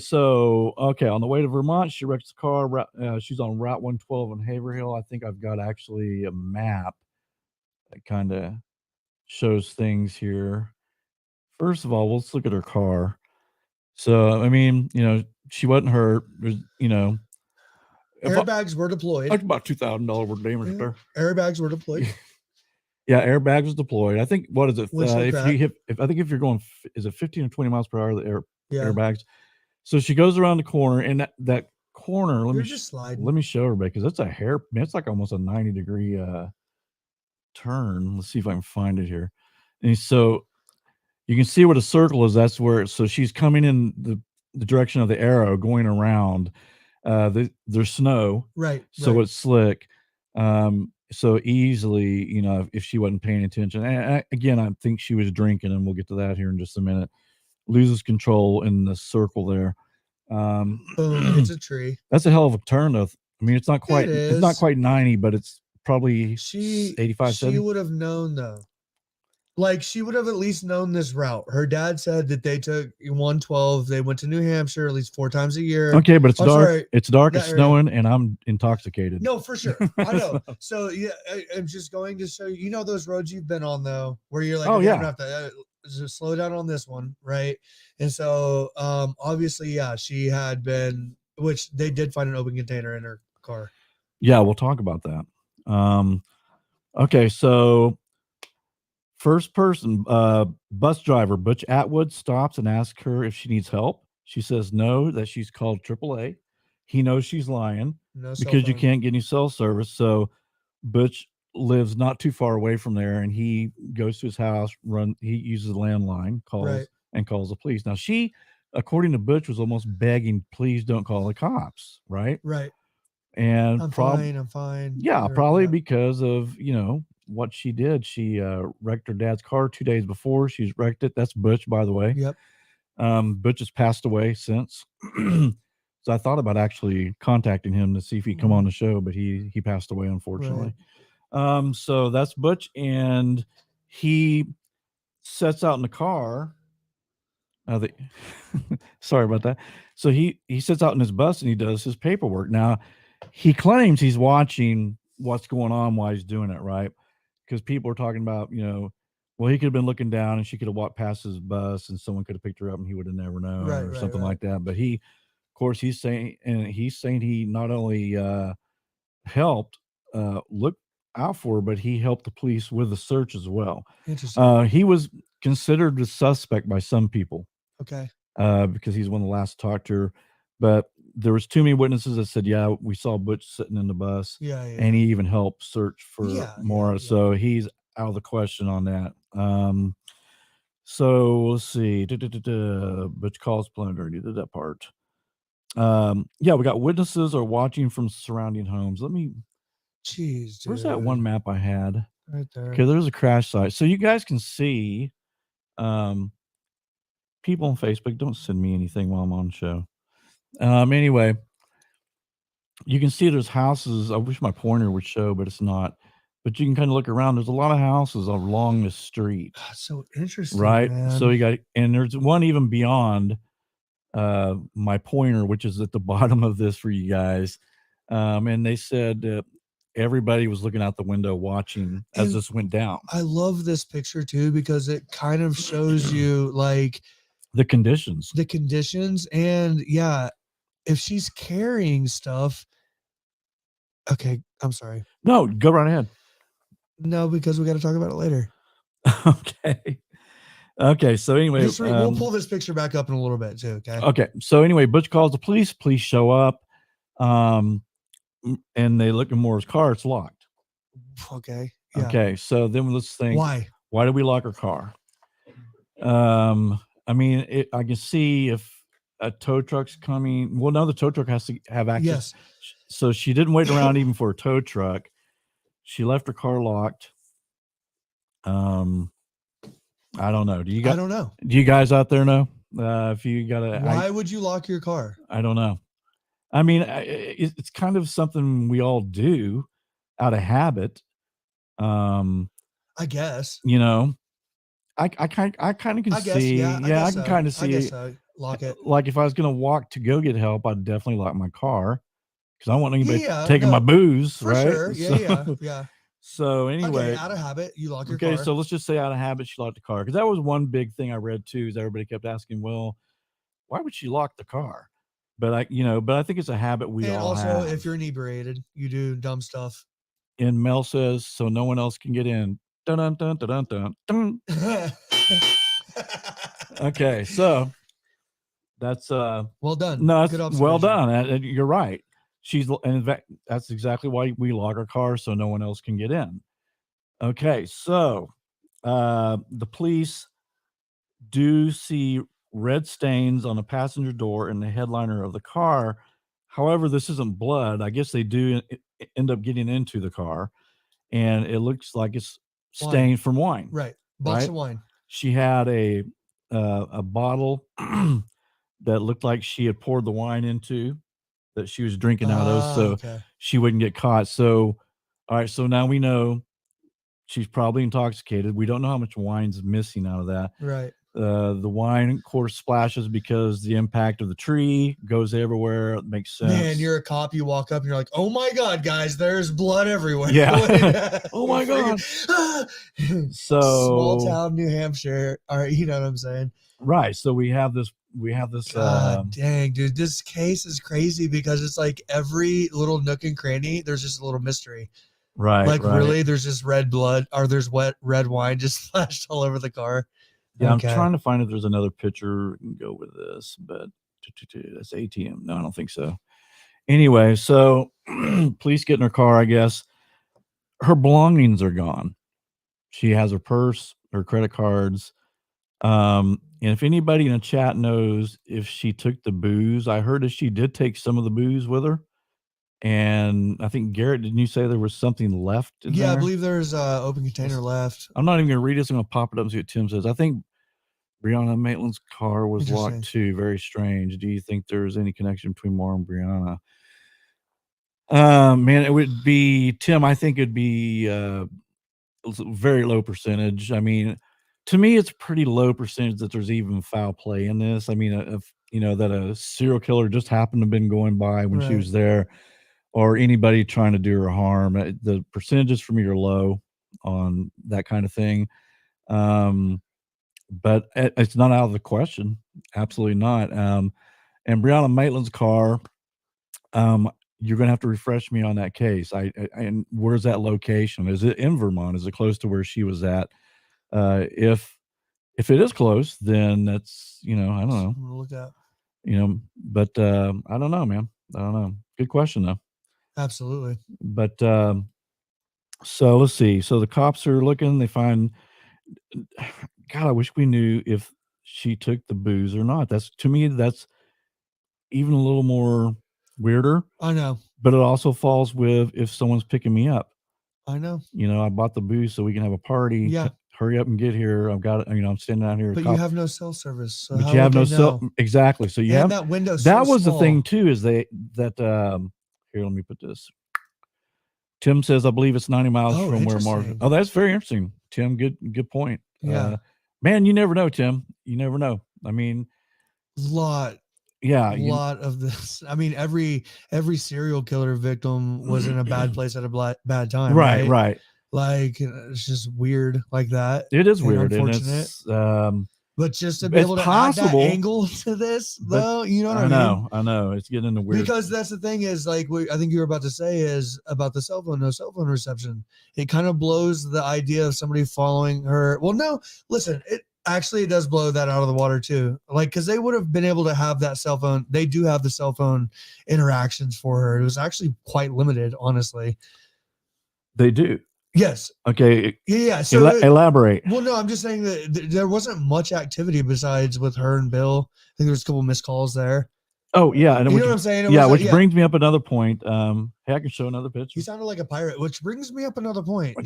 on the way to Vermont, she wrecks the car. She's on Route 112 in Haverhill. I think I've got actually a map that kind of shows things here. First of all, let's look at her car. So, I mean, she wasn't hurt. Airbags were deployed. Like about $2,000 worth of damage there. Airbags were deployed. Yeah, airbags was deployed. I think what is it? If you're going, is it 15 or 20 miles per hour? The airbags. So she goes around the corner, and that corner. Let me show her, because that's a hair. It's like almost a 90-degree turn. Let's see if I can find it here. And so you can see where the circle is. That's where. So she's coming in the direction of the arrow, going around. There's snow, right? So it's slick. So easily, if she wasn't paying attention. And again, I think she was drinking, and we'll get to that here in just a minute. Loses control in the circle there. Boom! It's a tree. That's a hell of a turn, though. I mean, it's not quite 90, but it's probably 85. She would have known, though. Like, she would have at least known this route. Her dad said that they took 112. They went to New Hampshire at least 4 times a year. Okay, but it's dark. Sorry, it's dark. It's snowing, and I'm intoxicated. No, for sure. I know. So yeah, I'm just going to show you. Those roads you've been on, though, where you're like, oh yeah, have to just slow down on this one, right? And so, obviously, yeah, she had been, which they did find an open container in her car. Yeah, we'll talk about that. Okay, so. First person, bus driver Butch Atwood stops and asks her if she needs help. She says no, that she's called AAA. He knows she's lying because you can't get any cell service. So Butch lives not too far away from there, and he goes to his house. He uses a landline, calls the police. Now she, according to Butch, was almost begging, "Please don't call the cops." Right. And I'm fine. Yeah, probably because of what she did. She wrecked her dad's car 2 days before. She's wrecked it. That's Butch, by the way. Yep. Butch has passed away since. So I thought about actually contacting him to see if he'd come on the show, but he passed away, unfortunately. So that's Butch, and he sets out in the car. The sorry about that. So he sits out in his bus and he does his paperwork. Now, he claims he's watching what's going on while he's doing it, right? Because people are talking about, well, he could have been looking down and she could have walked past his bus and someone could have picked her up and he would have never known or something like that. But he, of course, he's saying he not only helped look out for her, but he helped the police with the search as well. Interesting. He was considered a suspect by some people. Okay. Because he's one of the last to talk to her. But there was too many witnesses that said, yeah, we saw Butch sitting in the bus. Yeah. And he even helped search for Maura. So he's out of the question on that. So let's see. Butch calls plunder. You did that part. Yeah, we got witnesses are watching from surrounding homes. Jeez, where's that one map I had? Right there. Okay, there's a crash site. So you guys can see people on Facebook, don't send me anything while I'm on the show. Anyway, you can see there's houses. I wish my pointer would show, but it's not. But you can kind of look around. There's a lot of houses along the street. That's so interesting, right? man. So and there's one even beyond my pointer, which is at the bottom of this for you guys. And they said everybody was looking out the window watching as this went down. I love this picture too, because it kind of shows you like the conditions. And yeah, if she's carrying stuff. Okay, I'm sorry. No, go right ahead. No, because we got to talk about it later. Okay. So anyway, we'll pull this picture back up in a little bit too. Okay. So anyway, Butch calls the police. Police show up, and they look in Maura's car. It's locked. Okay. Yeah. Okay. So then let's think. Why did we lock her car? I mean, I can see if a tow truck's coming. Well, no, the tow truck has to have access. Yes. So she didn't wait around even for a tow truck. She left her car locked. I don't know. I don't know. Do you guys out there know? If you got a, why would you lock your car? I don't know. I mean, it's kind of something we all do out of habit. I guess. I kind of can see. I can kind of see. I guess so. Lock it. Like if I was going to walk to go get help, I'd definitely lock my car because I don't want anybody taking my booze, for right? Sure. Yeah. So anyway, out of habit, you lock your car. Okay, so let's just say out of habit, she locked the car, because that was one big thing I read too. Is everybody kept asking, well, why would she lock the car? But I think it's a habit we all have. And also, if you're inebriated, you do dumb stuff. And Mel says, so no one else can get in. Dun dun dun dun dun dun. Okay, so that's well done. No, that's well done. You're right. And in fact, that's exactly why we lock our car, so no one else can get in. Okay, so the police do see red stains on the passenger door and the headliner of the car. However, this isn't blood. I guess they do end up getting into the car, and it looks like it's stained from wine. Right, box of wine. She had a bottle that looked like she had poured the wine into, that she was drinking out of, so she wouldn't get caught. So, all right, so now we know she's probably intoxicated. We don't know how much wine's missing out of that. Right. The wine, of course, splashes because the impact of the tree goes everywhere. It makes sense. Man, you're a cop. You walk up and you're like, "Oh my God, guys, there's blood everywhere." Yeah. Oh my God. So small town, New Hampshire. All right, you know what I'm saying? Right. So we have this. God dang, dude, this case is crazy because it's like every little nook and cranny, there's just a little mystery. Right. Like really, there's just red blood, or there's red wine just splashed all over the car. Yeah, I'm trying to find if there's another picture and go with this, but that's ATM. No, I don't think so. Anyway, so police get in her car, I guess. Her belongings are gone. She has her purse, her credit cards. And if anybody in the chat knows if she took the booze, I heard that she did take some of the booze with her. And I think, Garrett, didn't you say there was something left in there? I believe there's an open container left. I'm not even going to read this. I'm going to pop it up and see what Tim says. I think Brianna Maitland's car was locked too. Very strange. Do you think there's any connection between Maura and Brianna? Man, it would be, Tim, I think it'd be a very low percentage. I mean, to me, it's pretty low percentage that there's even foul play in this. I mean, if that a serial killer just happened to have been going by when she Right. was there, or anybody trying to do her harm, the percentages for me are low on that kind of thing. But it's not out of the question. Absolutely not. And Brianna Maitland's car, you're gonna have to refresh me on that case. And where's that location? Is it in Vermont? Is it close to where she was at? If it is close, then that's I don't know. I'm gonna look at. But I don't know, man. I don't know. Good question though. Absolutely. But so let's see. So the cops are looking. They find. God, I wish we knew if she took the booze or not. To me, that's even a little more weirder. I know. But it also falls with if someone's picking me up. I know. I bought the booze so we can have a party. Yeah. Hurry up and get here. I've got it. I'm standing out here. But you have no cell service. So but how you have would no they cell. know? Exactly. So you have that window. That was the thing too. Is here? Let me put this. Tim says, I believe it's 90 miles from where Marvin. Oh, that's very interesting, Tim. Good point. Yeah. Man, you never know, Tim. You never know. I mean, lot of this. I mean, every serial killer victim was in a bad place at a bad time. Right. Like it's just weird like that. It is weird. Unfortunate. And it's, but just to be able to add that angle to this, though, you know what I mean? I know. It's getting into weird. Because that's the thing is, like, I think you were about to say is about the cell phone, no cell phone reception. It kind of blows the idea of somebody following her. Well, no, listen, it does blow that out of the water, too. Like, because they would have been able to have that cell phone. They do have the cell phone interactions for her. It was actually quite limited, honestly. They do. Yes. Okay. Yeah. So elaborate. Well, no, I'm just saying that there wasn't much activity besides with her and Bill. I think there was a couple missed calls there. Oh yeah, and you know what I'm saying? Which brings me up another point. Hey, I can show another picture. You sounded like a pirate, which brings me up another point.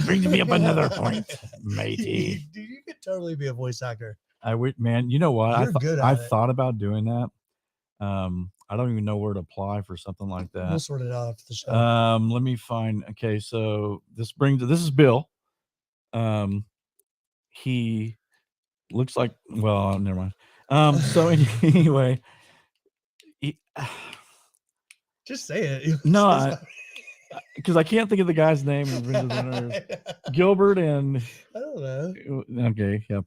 Matey. Dude, you could totally be a voice actor. I would, man. You know what? I thought about doing that. I don't even know where to apply for something like that. We'll sort it out after the show. Let me find. Okay, so this is Bill. He looks like. Well, never mind. So anyway, just say it. No, because I can't think of the guy's name. Gilbert and I don't know. Okay, yeah,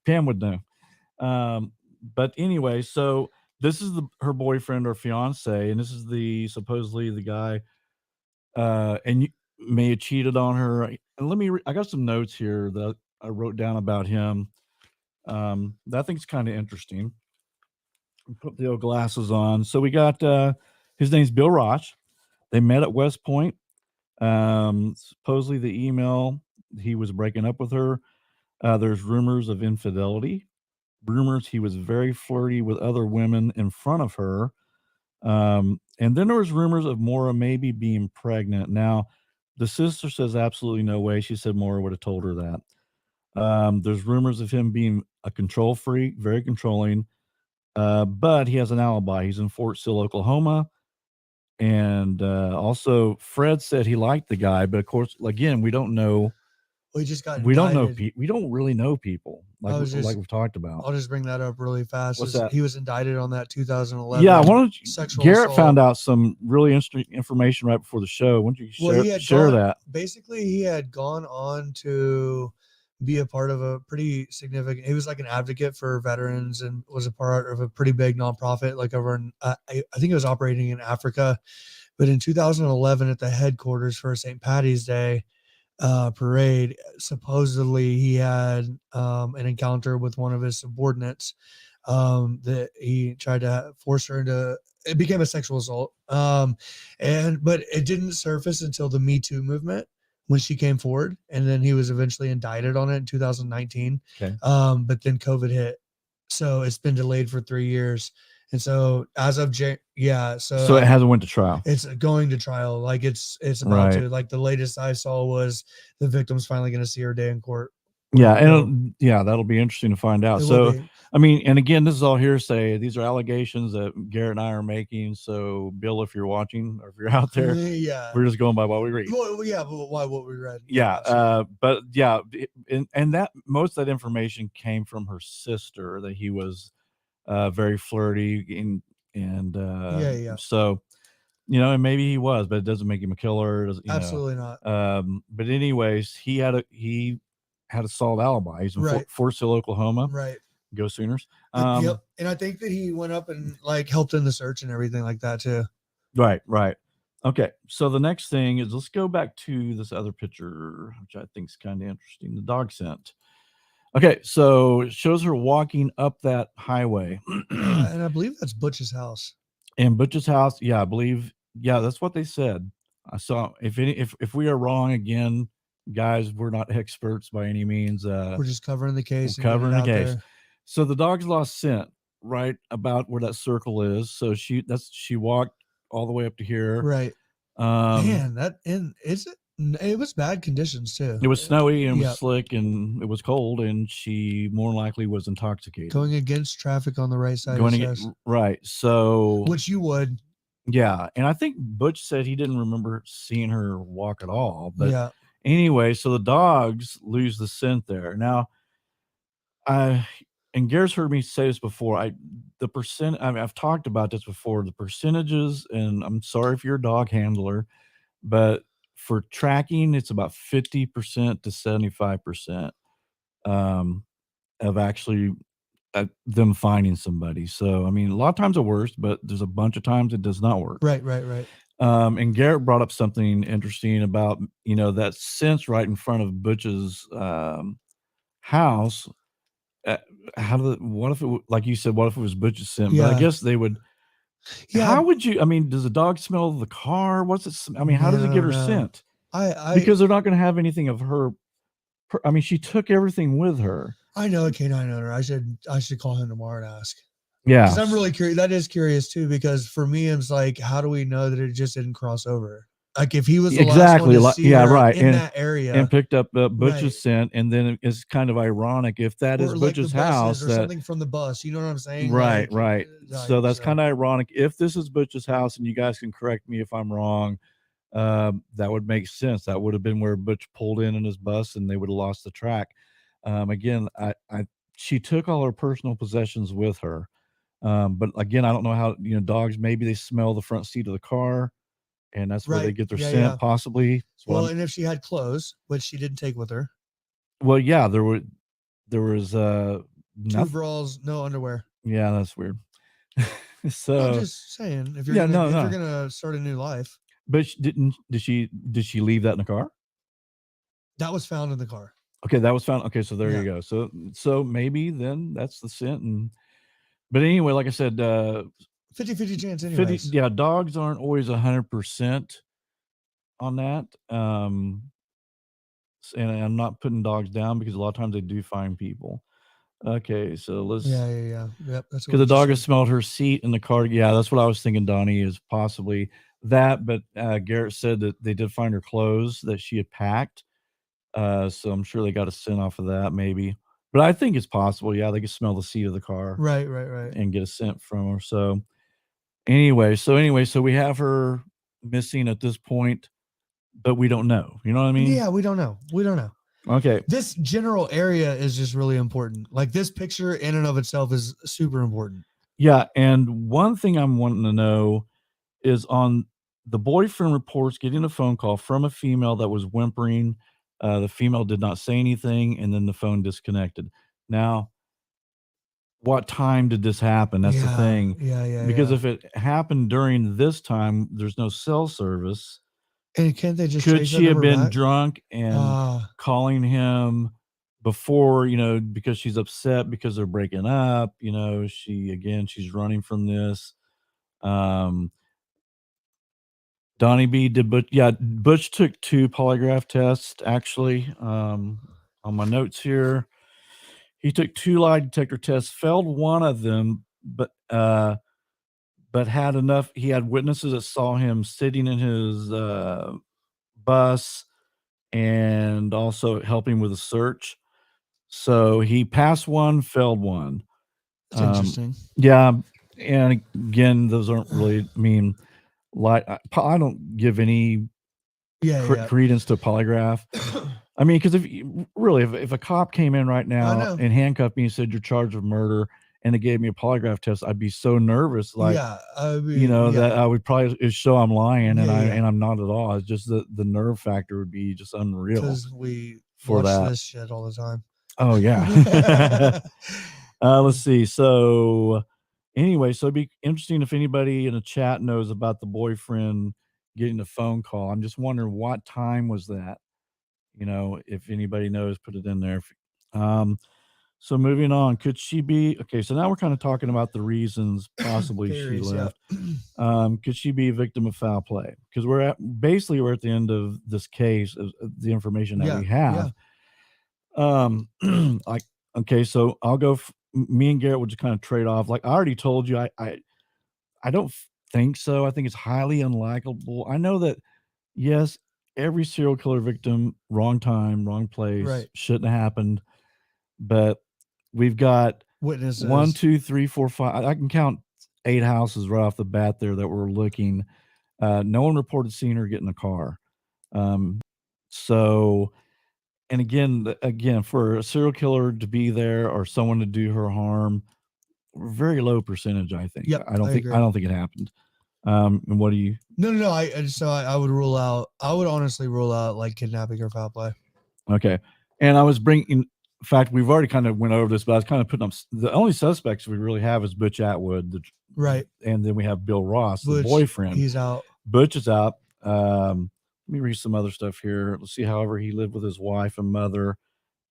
Pam would know. But anyway, so. This is her boyfriend or fiance, and this is supposedly the guy, and you may have cheated on her. And I got some notes here that I wrote down about him. That I think is kind of interesting. Put the old glasses on. So we got his name's Bill Roch. They met at West Point. Supposedly the email he was breaking up with her. There's rumors of infidelity. Rumors he was very flirty with other women in front of her. And then there was rumors of Maura maybe being pregnant. Now, the sister says absolutely no way. She said Maura would have told her that. There's rumors of him being a control freak, very controlling. But he has an alibi. He's in Fort Sill, Oklahoma. And also, Fred said he liked the guy. But, of course, again, we don't know. We just got. We don't know. We don't really know people like we've talked about. I'll just bring that up really fast. What's that? He was indicted on that 2011. Yeah, why don't you? Garrett assault. Found out some really interesting information right before the show. Why don't you share that? Basically, he had gone on to be a part of a pretty significant. He was like an advocate for veterans and was a part of a pretty big nonprofit, like over in I think it was operating in Africa. But in 2011, at the headquarters for St. Patty's Day parade, supposedly he had an encounter with one of his subordinates that he tried to force her into. It became a sexual assault, but it didn't surface until the Me Too movement when she came forward, and then he was eventually indicted on it in 2019. Okay. But then COVID hit, so it's been delayed for 3 years. And so as of so it hasn't went to trial. It's going to trial. Like it's about to. Like the latest I saw was the victim's finally going to see her day in court. Yeah, you know, and that'll be interesting to find out. it will So, be. I mean, and again, this is all hearsay. These are allegations that Garrett and I are making. So, Bill, if you're watching or if you're out there, Yeah. we're just going by what we read. Well, yeah, but why what we read? Yeah, but yeah, and that most of that information came from her sister that he was very flirty and Yeah. so and maybe he was, but it doesn't make him a killer. Absolutely not. But anyways, he had a solid alibi. He's in Right. Fort Sill, Oklahoma. Right. Go Sooners. Yep. And I think that he went up and like helped in the search and everything like that too. Right. Okay. So the next thing is let's go back to this other picture, which I think is kind of interesting. The dog scent. Okay, so it shows her walking up that highway. And I believe that's Butch's house. And Butch's house, yeah, I believe, yeah, that's what they said. I saw if we are wrong again, guys, we're not experts by any means. We're just covering the case. We're covering the case. So the dog's lost scent right about where that circle is. So she walked all the way up to here. Right. Man, it was bad conditions too. It was snowy and it was slick and it was cold, and she more likely was intoxicated. Going against traffic on the right side. Right. So which you would. Yeah. And I think Butch said he didn't remember seeing her walk at all. But anyway, so the dogs lose the scent there. Now, and Garrett's heard me say this before. I've talked about this before, the percentages, and I'm sorry if you're a dog handler, but for tracking, it's about 50% to 75% of actually them finding somebody. So, I mean, a lot of times it works, but there's a bunch of times it does not work. Right. And Garrett brought up something interesting about, that sense right in front of Butch's house. What if it, like you said, what if it was Butch's scent? But I guess they would. Yeah. How would you? I mean, does the dog smell the car? What's it? I mean, how does it get her scent? Because they're not going to have anything of her. I mean, she took everything with her. I know a canine owner. I should call him tomorrow and ask. Yeah, because I'm really curious. That is curious too, because for me, it's like, how do we know that it just didn't cross over? Like if he was the last one to see her in that area and picked up Butch's scent, and then it's kind of ironic if that is Butch's house or something from the bus. You know what I'm saying? Right. So that's kind of ironic. If this is Butch's house, and you guys can correct me if I'm wrong, that would make sense. That would have been where Butch pulled in his bus, and they would have lost the track. Again, she took all her personal possessions with her, but again, I don't know how dogs. Maybe they smell the front seat of the car. And that's where they get their scent, possibly. Well, and if she had clothes, which she didn't take with her. Well, yeah, there was 2 bras, no underwear. Yeah, that's weird. So I'm just saying, if you're gonna start a new life. But did she leave that in the car? That was found in the car. Okay, that was found. Okay, so there you go. So maybe then that's the scent. But anyway, like I said, 50-50 chance anyways. Dogs aren't always 100% on that. And I'm not putting dogs down because a lot of times they do find people. Okay, so let's. Yeah. Yep, that's because the dog has smelled her seat in the car. Yeah, that's what I was thinking, Donnie, is possibly that. But Garrett said that they did find her clothes that she had packed. So I'm sure they got a scent off of that, maybe. But I think it's possible. Yeah, they could smell the seat of the car. Right. And get a scent from her. So. Anyway, so we have her missing at this point, but we don't know. You know what I mean? Yeah, we don't know. Okay. This general area is just really important. Like this picture in and of itself is super important. Yeah, and one thing I'm wanting to know is on the boyfriend reports getting a phone call from a female that was whimpering. The female did not say anything, and then the phone disconnected. Now, what time did this happen? That's the thing. Yeah. Because if it happened during this time, there's no cell service. And can't they just could she have been drunk and calling him before, because she's upset because they're breaking up, she's running from this. Donnie B did, but Butch took 2 polygraph tests actually. On my notes here. He took 2 lie detector tests, failed one of them, but had enough. He had witnesses that saw him sitting in his bus and also helping with a search. So he passed one, failed one. It's interesting. Yeah, and again, those aren't really. I mean, like I don't give any credence to polygraph. I mean, because if a cop came in right now and handcuffed me and said you're charged with murder, and they gave me a polygraph test, I'd be so nervous, like that I would probably show I'm lying, and I'm not at all. It's just the nerve factor would be just unreal. Because we watch this shit all the time. Oh yeah. Let's see. So anyway, so it'd be interesting if anybody in the chat knows about the boyfriend getting the phone call. I'm just wondering what time was that? If anybody knows, put it in there. So moving on, could she be okay? So now we're kind of talking about the reasons possibly she left. Could she be a victim of foul play? Because we're at the end of this case, the information that we have. Like, okay, so I'll go. Me and Garrett would just kind of trade off. Like I already told you, I don't think so. I think it's highly unlikely. I know that, yes, every serial killer victim, wrong time, wrong place, shouldn't have happened. But we've got witnesses. 1, 2, 3, 4, 5. I can count 8 houses right off the bat there that we're looking. No one reported seeing her get in a car. So, and again, for a serial killer to be there or someone to do her harm, very low percentage, I think. Yep, I don't think it happened. And what do you? No. I would rule out. I would honestly rule out like kidnapping or foul play. Okay, and I was bringing. In fact, we've already kind of went over this, but I was kind of putting up the only suspects we really have is Butch Atwood, and then we have Bill Ross, the boyfriend. He's out. Butch is out. Let me read some other stuff here. Let's see. However, he lived with his wife and mother,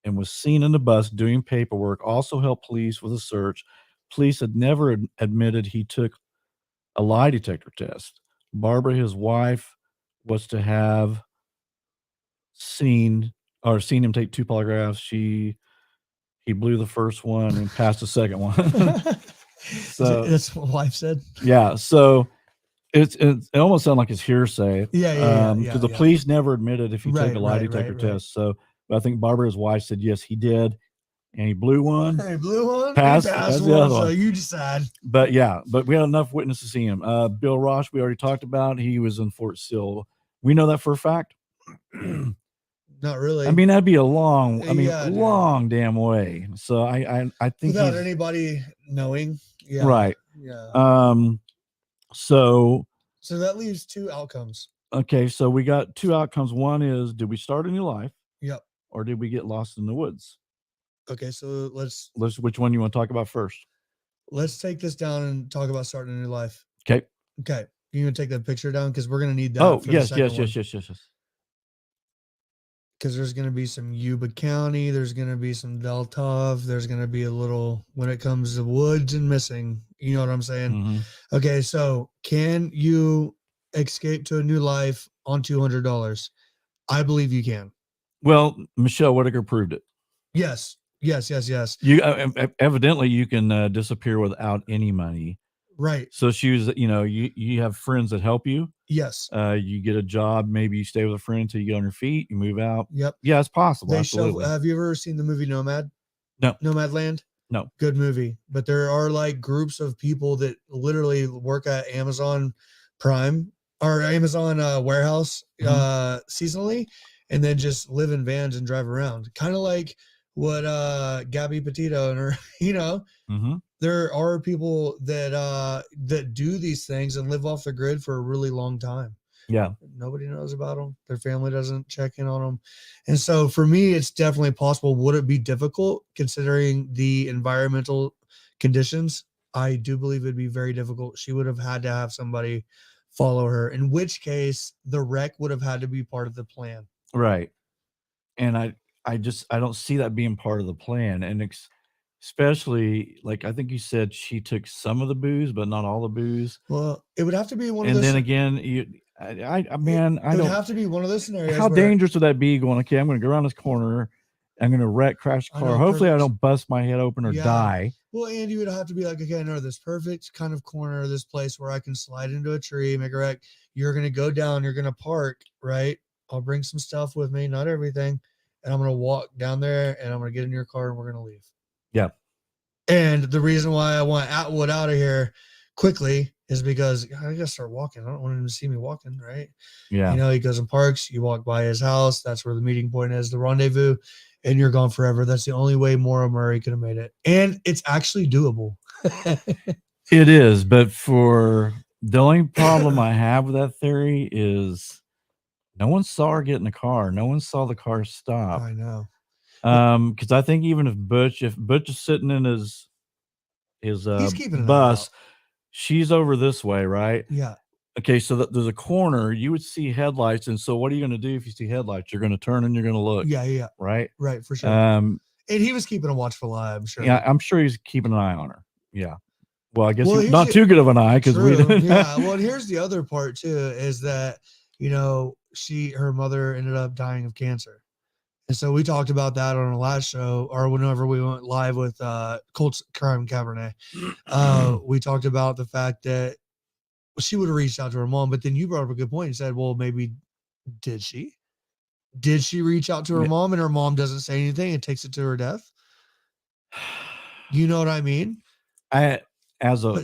and was seen in the bus doing paperwork. Also helped police with a search. Police had never admitted he took a lie detector test. Barbara, his wife, was to have seen him take 2 polygraphs. He blew the first one and passed the second one. So that's what wife said. Yeah. So it almost sounded like it's hearsay. Because the police never admitted if he took a lie detector test. So I think Barbara, his wife, said yes, he did. And he blew one. Hey, blew one. Passed one. The other So one. you decide. But we had enough witnesses to see him. Bill Ross, we already talked about. He was in Fort Sill. We know that for a fact. Not really. I mean, that'd be a long damn way. So I think without anybody knowing. Yeah. Right. Yeah. So that leaves 2 outcomes. Okay, so we got 2 outcomes. One is, did we start a new life? Yep. Or did we get lost in the woods? Okay, so which one you want to talk about first? Let's take this down and talk about starting a new life. Okay. You gonna take that picture down because we're gonna need that. Oh, yes. Because there's gonna be some Yuba County, there's gonna be some Deltov, there's gonna be a little when it comes to woods and missing. You know what I'm saying? Mm-hmm. Okay, so can you escape to a new life on $200? I believe you can. Well, Michelle Whitaker proved it. Yes. You evidently you can disappear without any money. Right. So she was, you have friends that help you. Yes. You get a job. Maybe you stay with a friend until you get on your feet. You move out. Yep. Yeah, it's possible. Have you ever seen the movie Nomad? No. Nomadland? No. Good movie. But there are like groups of people that literally work at Amazon Prime or Amazon warehouse seasonally, and then just live in vans and drive around. Kind of like what Gabby Petito and her, there are people that do these things and live off the grid for a really long time. Yeah. Nobody knows about them. Their family doesn't check in on them. And so for me, it's definitely possible. Would it be difficult considering the environmental conditions? I do believe it'd be very difficult. She would have had to have somebody follow her, in which case the wreck would have had to be part of the plan. Right. And I don't see that being part of the plan. And especially, like, I think you said she took some of the booze, but not all the booze. Well, it would have to be one of those. And then again, it would have to be one of those scenarios. How dangerous would that be going, okay, I'm going to go around this corner, I'm going to crash the car. Hopefully I don't bust my head open or die. Well, and you would have to be like, okay, I know this perfect kind of corner, this place where I can slide into a tree, make a wreck. You're going to go down, you're going to park, right? I'll bring some stuff with me, not everything. and I'm going to walk down there and I'm going to get in your car and we're going to leave. Yeah. And the reason why I want Atwood out of here quickly is because I got to start walking. I don't want him to see me walking, right? Yeah. You know, he goes and parks, you walk by his house. That's where the meeting point is, the rendezvous, and you're gone forever. That's the only way Maura Murray could have made it. And it's actually doable. It is, but for the only problem I have with that theory is no one saw her get in the car. No one saw the car stop. I know. Because I think even if Butch is sitting in his He's keeping an eye bus, out. she's over this way, right? Yeah. Okay, so there's a corner. You would see headlights, and so what are you going to do if you see headlights? You're going to turn and you're going to look. Yeah. Right. Right, for sure. And he was keeping a watchful eye, I'm sure. Yeah, I'm sure he's keeping an eye on her. Yeah. Well, I guess Well, not too good of an eye because we didn't. Yeah. Well, and here's the other part too, is that, you know, her mother ended up dying of cancer. And so we talked about that on our last show, or whenever we went live with Colts Crime Cabernet. We talked about the fact that she would have reached out to her mom, but then you brought up a good point and said, well, maybe did she? Did she reach out to her mom and her mom doesn't say anything and takes it to her death? You know what I mean? But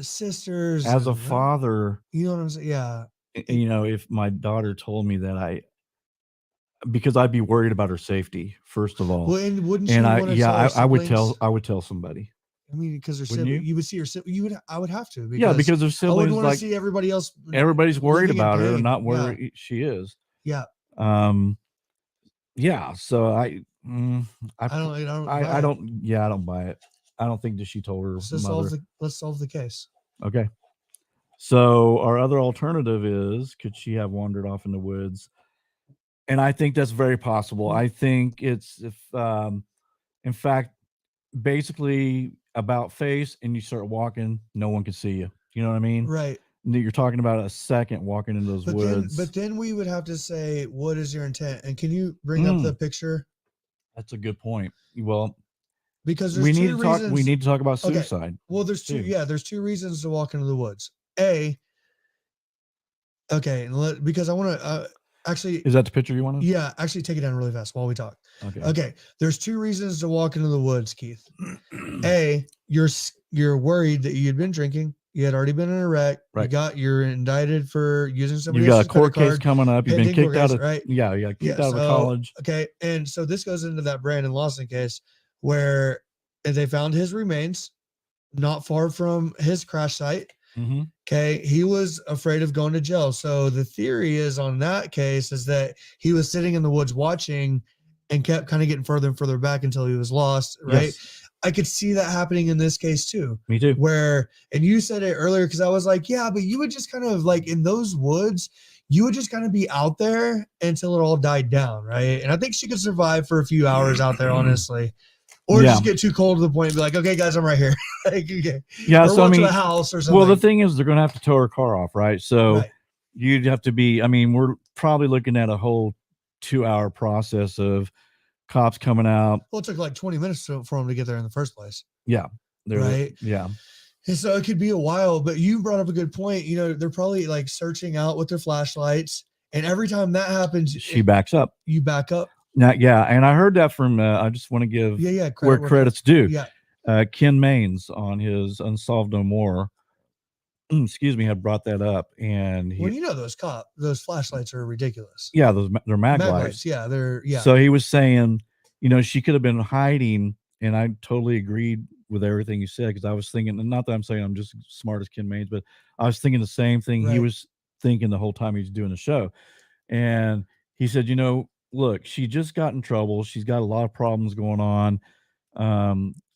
sisters, as a father, you know what I'm saying? Yeah. You know, if my daughter told me that, because I'd be worried about her safety, first of all. Well, and wouldn't you want to tell her siblings? I would tell somebody. I mean, because you would see her. I would have to. Because yeah, because their siblings, I wouldn't want to see everybody else. Everybody's worried about her, not where she is. Yeah. Yeah. So I don't buy it. I don't think that she told her mother. Let's solve the case. Okay. So our other alternative is, could she have wandered off in the woods? And I think that's very possible. I think it's in fact, basically about face and you start walking, no one can see you. You know what I mean? Right. You're talking about a second walking in those woods. But then we would have to say, what is your intent? And can you bring up the picture? That's a good point. Well, because we need to talk about suicide. Okay. Well, there's two reasons to walk into the woods. Because I want to actually. Is that the picture you want to? Yeah, actually take it down really fast while we talk. Okay. There's two reasons to walk into the woods, Keith. You're worried that you'd been drinking. You had already been in a wreck. Right. You're indicted for using somebody else's credit card. You got a court case coming up. You've been kicked out of right. Yeah, you got kicked out of college. Okay. And so this goes into that Brandon Lawson case where they found his remains not far from his crash site. Mm-hmm. Okay. He was afraid of going to jail. So the theory is on that case is that he was sitting in the woods watching and kept kind of getting further and further back until he was lost. Right. Yes. I could see that happening in this case too. Me too. And you said it earlier, because I was like, yeah, but you would just kind of like in those woods, you would just kind of be out there until it all died down. Right. And I think she could survive for a few hours out there, honestly. Or just get too cold to the point and be like, okay, guys, I'm right here. Yeah. Or so to a house or something. Well, the thing is, they're going to have to tow her car off, right? So you'd have to be. I mean, we're probably looking at a whole 2-hour process of cops coming out. Well, it took like 20 minutes for them to get there in the first place. Yeah. Right. Yeah. And so it could be a while. But you brought up a good point. You know, they're probably like searching out with their flashlights, and every time that happens, she backs up. You back up. Now, yeah, and I heard that from. I just want to give where credit's due. Yeah, Ken Maines on his Unsolved No More. Excuse me, had brought that up, and those flashlights are ridiculous. Yeah, they're mag lights. Yeah, So he was saying, she could have been hiding, and I totally agreed with everything you said, because I was thinking, and not that I'm saying I'm just as smart as Ken Maines, but I was thinking the same thing he was thinking the whole time he was doing the show, and he said, look, she just got in trouble. She's got a lot of problems going on.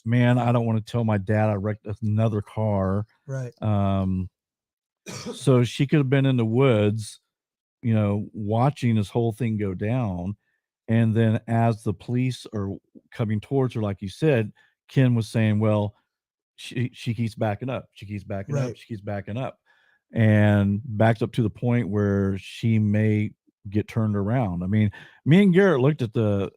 Man, I don't want to tell my dad I wrecked another car. Right. So she could have been in the woods, watching this whole thing go down. And then as the police are coming towards her, like you said, Ken was saying, well, she keeps backing up. She keeps backing up. She keeps backing up. And backs up to the point where she may get turned around. I mean, me and Garrett looked at the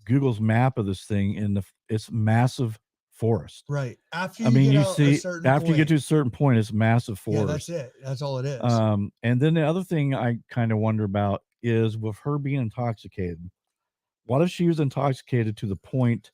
Google's map of this thing, and it's massive forest. Right. After you get to a certain point, it's massive forest. Yeah, that's it. That's all it is. And then the other thing I kind of wonder about is, with her being intoxicated, What if she was intoxicated to the point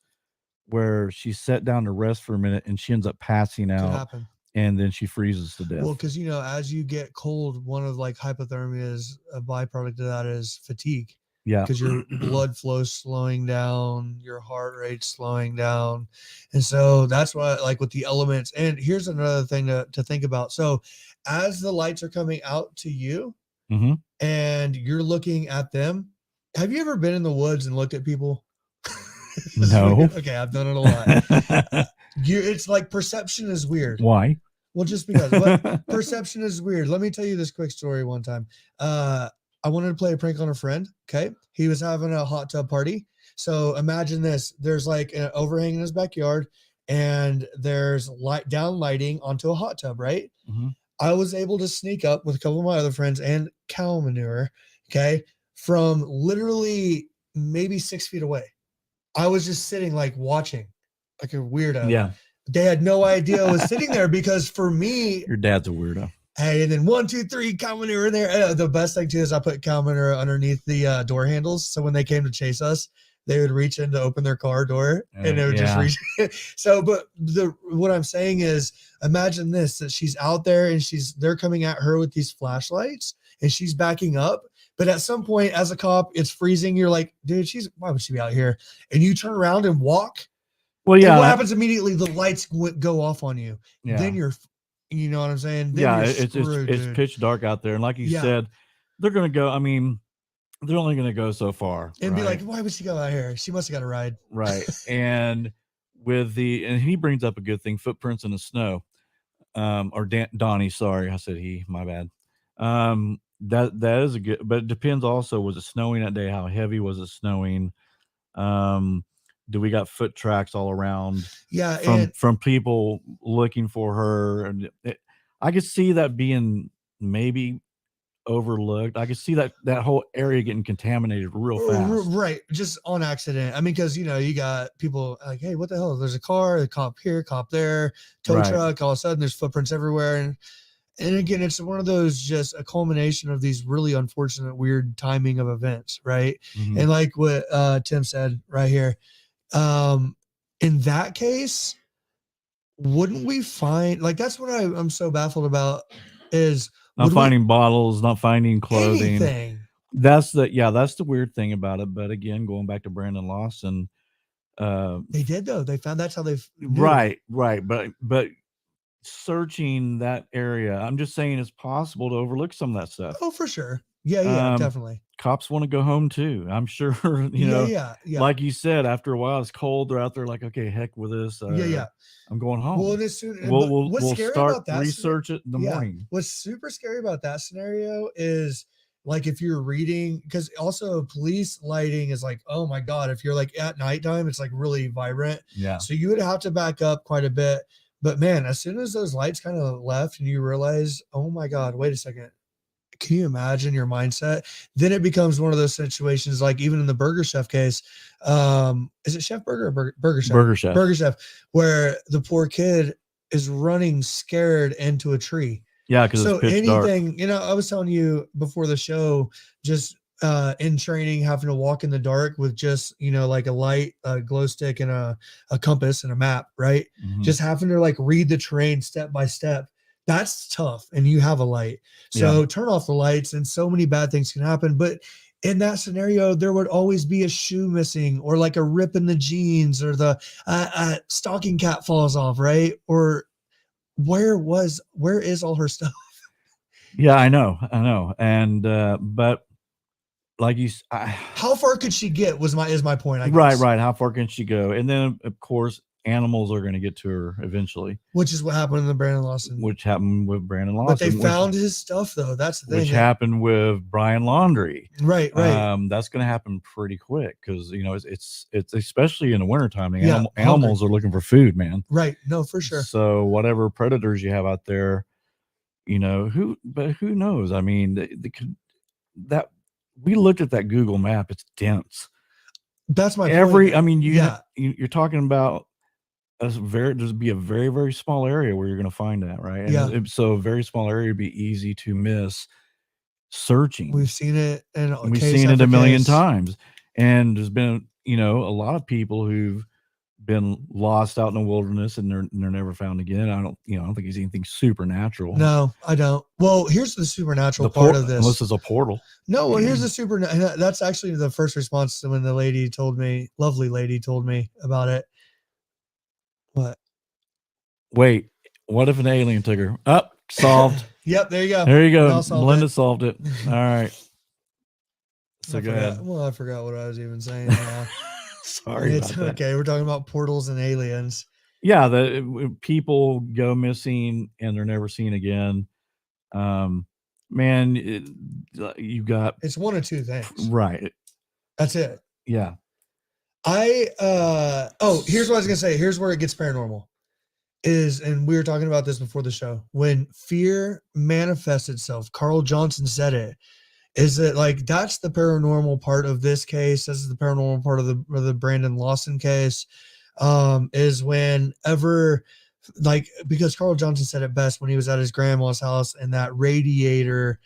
where she sat down to rest for a minute and she ends up passing Could out happen. and then she freezes to death? Well, because as you get cold, one of like hypothermia is a byproduct of that is fatigue. Yeah. Because your blood flow slowing down, your heart rate slowing down. And so that's why, like with the elements, and here's another thing to think about. So as the lights are coming out to you and you're looking at them, have you ever been in the woods and looked at people? No. Okay, I've done it a lot. It's like perception is weird. Why? Well, just because, but perception is weird. Let me tell you this quick story. One time, I wanted to play a prank on a friend. Okay. He was having a hot tub party. So imagine this, there's like an overhang in his backyard and there's lighting onto a hot tub, right? I was able to sneak up with a couple of my other friends and cow manure. Okay. From literally maybe 6 feet away. I was just sitting like watching like a weirdo. Yeah. They had no idea I was sitting there because for me, your dad's a weirdo. Hey, and then 1, 2, 3, cow manure in there. The best thing too is I put cow manure underneath the door handles. So when they came to chase us, they would reach in to open their car door and they would just reach. So, but what I'm saying is imagine this, that she's out there and they're coming at her with these flashlights and she's backing up. But at some point as a cop, it's freezing. You're like, dude, why would she be out here? And you turn around and walk. Well, yeah. And what happens immediately? The lights go off on you. Yeah. Then you know what I'm saying? Then it's pitch dark out there. And like you said, they're going to go, I mean, they're only going to go so far. And be like, why would she go out here? She must have got a ride. Right. And and he brings up a good thing, footprints in the snow. Donnie, sorry. I said he, my bad. That is a good, but it depends also, was it snowing that day? How heavy was it snowing? Do we got foot tracks all around? Yeah. From people looking for her. And I could see that being maybe overlooked. I could see that whole area getting contaminated real fast. Right. Just on accident. I mean, because, you got people like, hey, what the hell? There's a car, a cop here, cop there, tow truck. All of a sudden there's footprints everywhere. And again, it's one of those, just a culmination of these really unfortunate, weird timing of events. Right. And like what Tim said right here, in that case, wouldn't we find, like, that's what I'm so baffled about is not finding bottles, not finding clothing. Anything. That's the weird thing about it. But again, going back to Brandon Lawson, they did though. They found that's how they right. But searching that area, I'm just saying it's possible to overlook some of that stuff. Oh, for sure. Yeah, definitely. Cops want to go home too. I'm sure, Yeah. Like you said, after a while, it's cold. They're out there like, okay, heck with this. I'm going home. Well, we'll start research it in the morning. What's super scary about that scenario is, like, if you're reading, because also police lighting is like, oh my God, if you're like at nighttime, it's like really vibrant. Yeah. So you would have to back up quite a bit. But man, as soon as those lights kind of left and you realize, oh my God, wait a second. Can you imagine your mindset? Then it becomes one of those situations, like even in the Burger Chef case, is it Chef Burger or Burger Chef? Burger Chef, where the poor kid is running scared into a tree. Yeah, because it's pitch dark. I was telling you before the show, just in training, having to walk in the dark with just, like a light, a glow stick and a compass and a map, right? Just having to like read the terrain step by step. That's tough. And you have a light. So turn off the lights and so many bad things can happen. But in that scenario, there would always be a shoe missing or like a rip in the jeans or the stocking cap falls off, right? Or where is all her stuff? Yeah, I know. And, but like how far could she get is my point. I guess. Right. How far can she go? And then of course, animals are going to get to her eventually, which is what happened in the Brandon Lawson. Which happened with Brandon Lawson. But they found his stuff though. That's the thing. Which happened with Brian Laundrie. Right. That's going to happen pretty quick because it's especially in the wintertime. Animals are looking for food, man. Right. No, for sure. So whatever predators you have out there, who knows? I mean, that we looked at that Google map. It's dense. That's my point. I mean, you're talking about there'd be a very, very small area where you're going to find that, right? And so a very small area would be easy to miss searching. We've seen it, and we've seen it a million times. And there's been, a lot of people who've been lost out in the wilderness and they're never found again. I don't think it's anything supernatural. No, I don't. Well, here's the supernatural part of this. Unless it's a portal. No, well, here's the supernatural. That's actually the first response to when the lady told me, lovely lady told me about it. What? Wait, what if an alien took her? Up, solved. Yep, there you go. There you go. Melinda solved it. All right. So go ahead. Well, I forgot what I was even saying now. Sorry. It's okay. We're talking about portals and aliens. Yeah, the people go missing and they're never seen again. Man, you got it's one of two things. Right. That's it. Yeah. Here's what I was gonna say. Here's where it gets paranormal. And we were talking about this before the show. When fear manifests itself, Carl Johnson said it. Is that like that's the paranormal part of this case? This is the paranormal part of the Brandon Lawson case. Is whenever, like, because Carl Johnson said it best when he was at his grandma's house, and that radiator,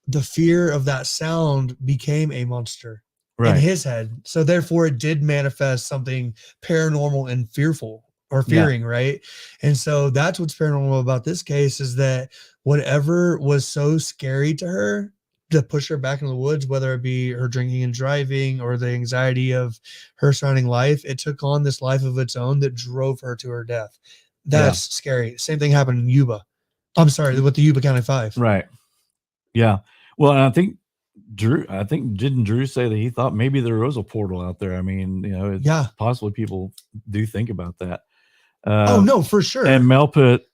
the fear of that sound became a monster in his head. So therefore, it did manifest something paranormal and fearful. Or fearing, right? And so that's what's paranormal about this case is that whatever was so scary to her to push her back into the woods, whether it be her drinking and driving or the anxiety of her surrounding life, it took on this life of its own that drove her to her death. That's scary. Same thing happened in Yuba. I'm sorry, with the Yuba County 5. Right. Yeah. Well, and I think didn't Drew say that he thought maybe there was a portal out there? I mean, it's possibly people do think about that. No, for sure. And Mel put,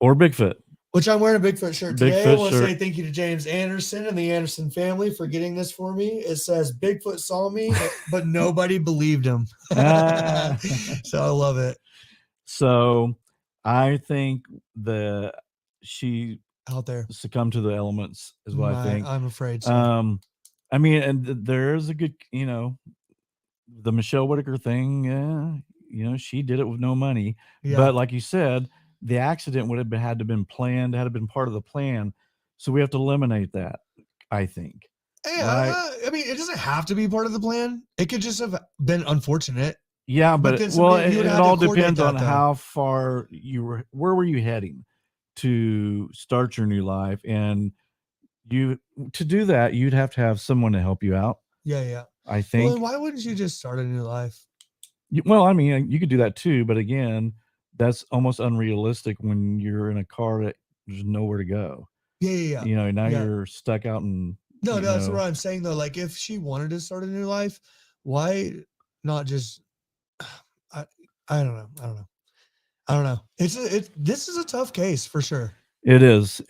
or Bigfoot. Which I'm wearing a Bigfoot shirt today. I want to say thank you to James Anderson and the Anderson family for getting this for me. It says Bigfoot saw me, but nobody believed him. So I love it. So I think she out there succumbed to the elements is what I think. I'm afraid so. I mean, and there's a good, the Michelle Whitaker thing, she did it with no money. But like you said, the accident would have had to been planned, had to been part of the plan. So we have to eliminate that, I think. I mean, it doesn't have to be part of the plan. It could just have been unfortunate. Yeah, but it all depends on how far where were you heading to start your new life? And to do that, you'd have to have someone to help you out. Yeah. I think. Well, why wouldn't you just start a new life? Well, I mean, you could do that too, but again, that's almost unrealistic when you're in a car that there's nowhere to go. Yeah. Now you're stuck out in. No, that's what I'm saying though. Like, if she wanted to start a new life, why not just? I don't know. This is a tough case for sure. It is,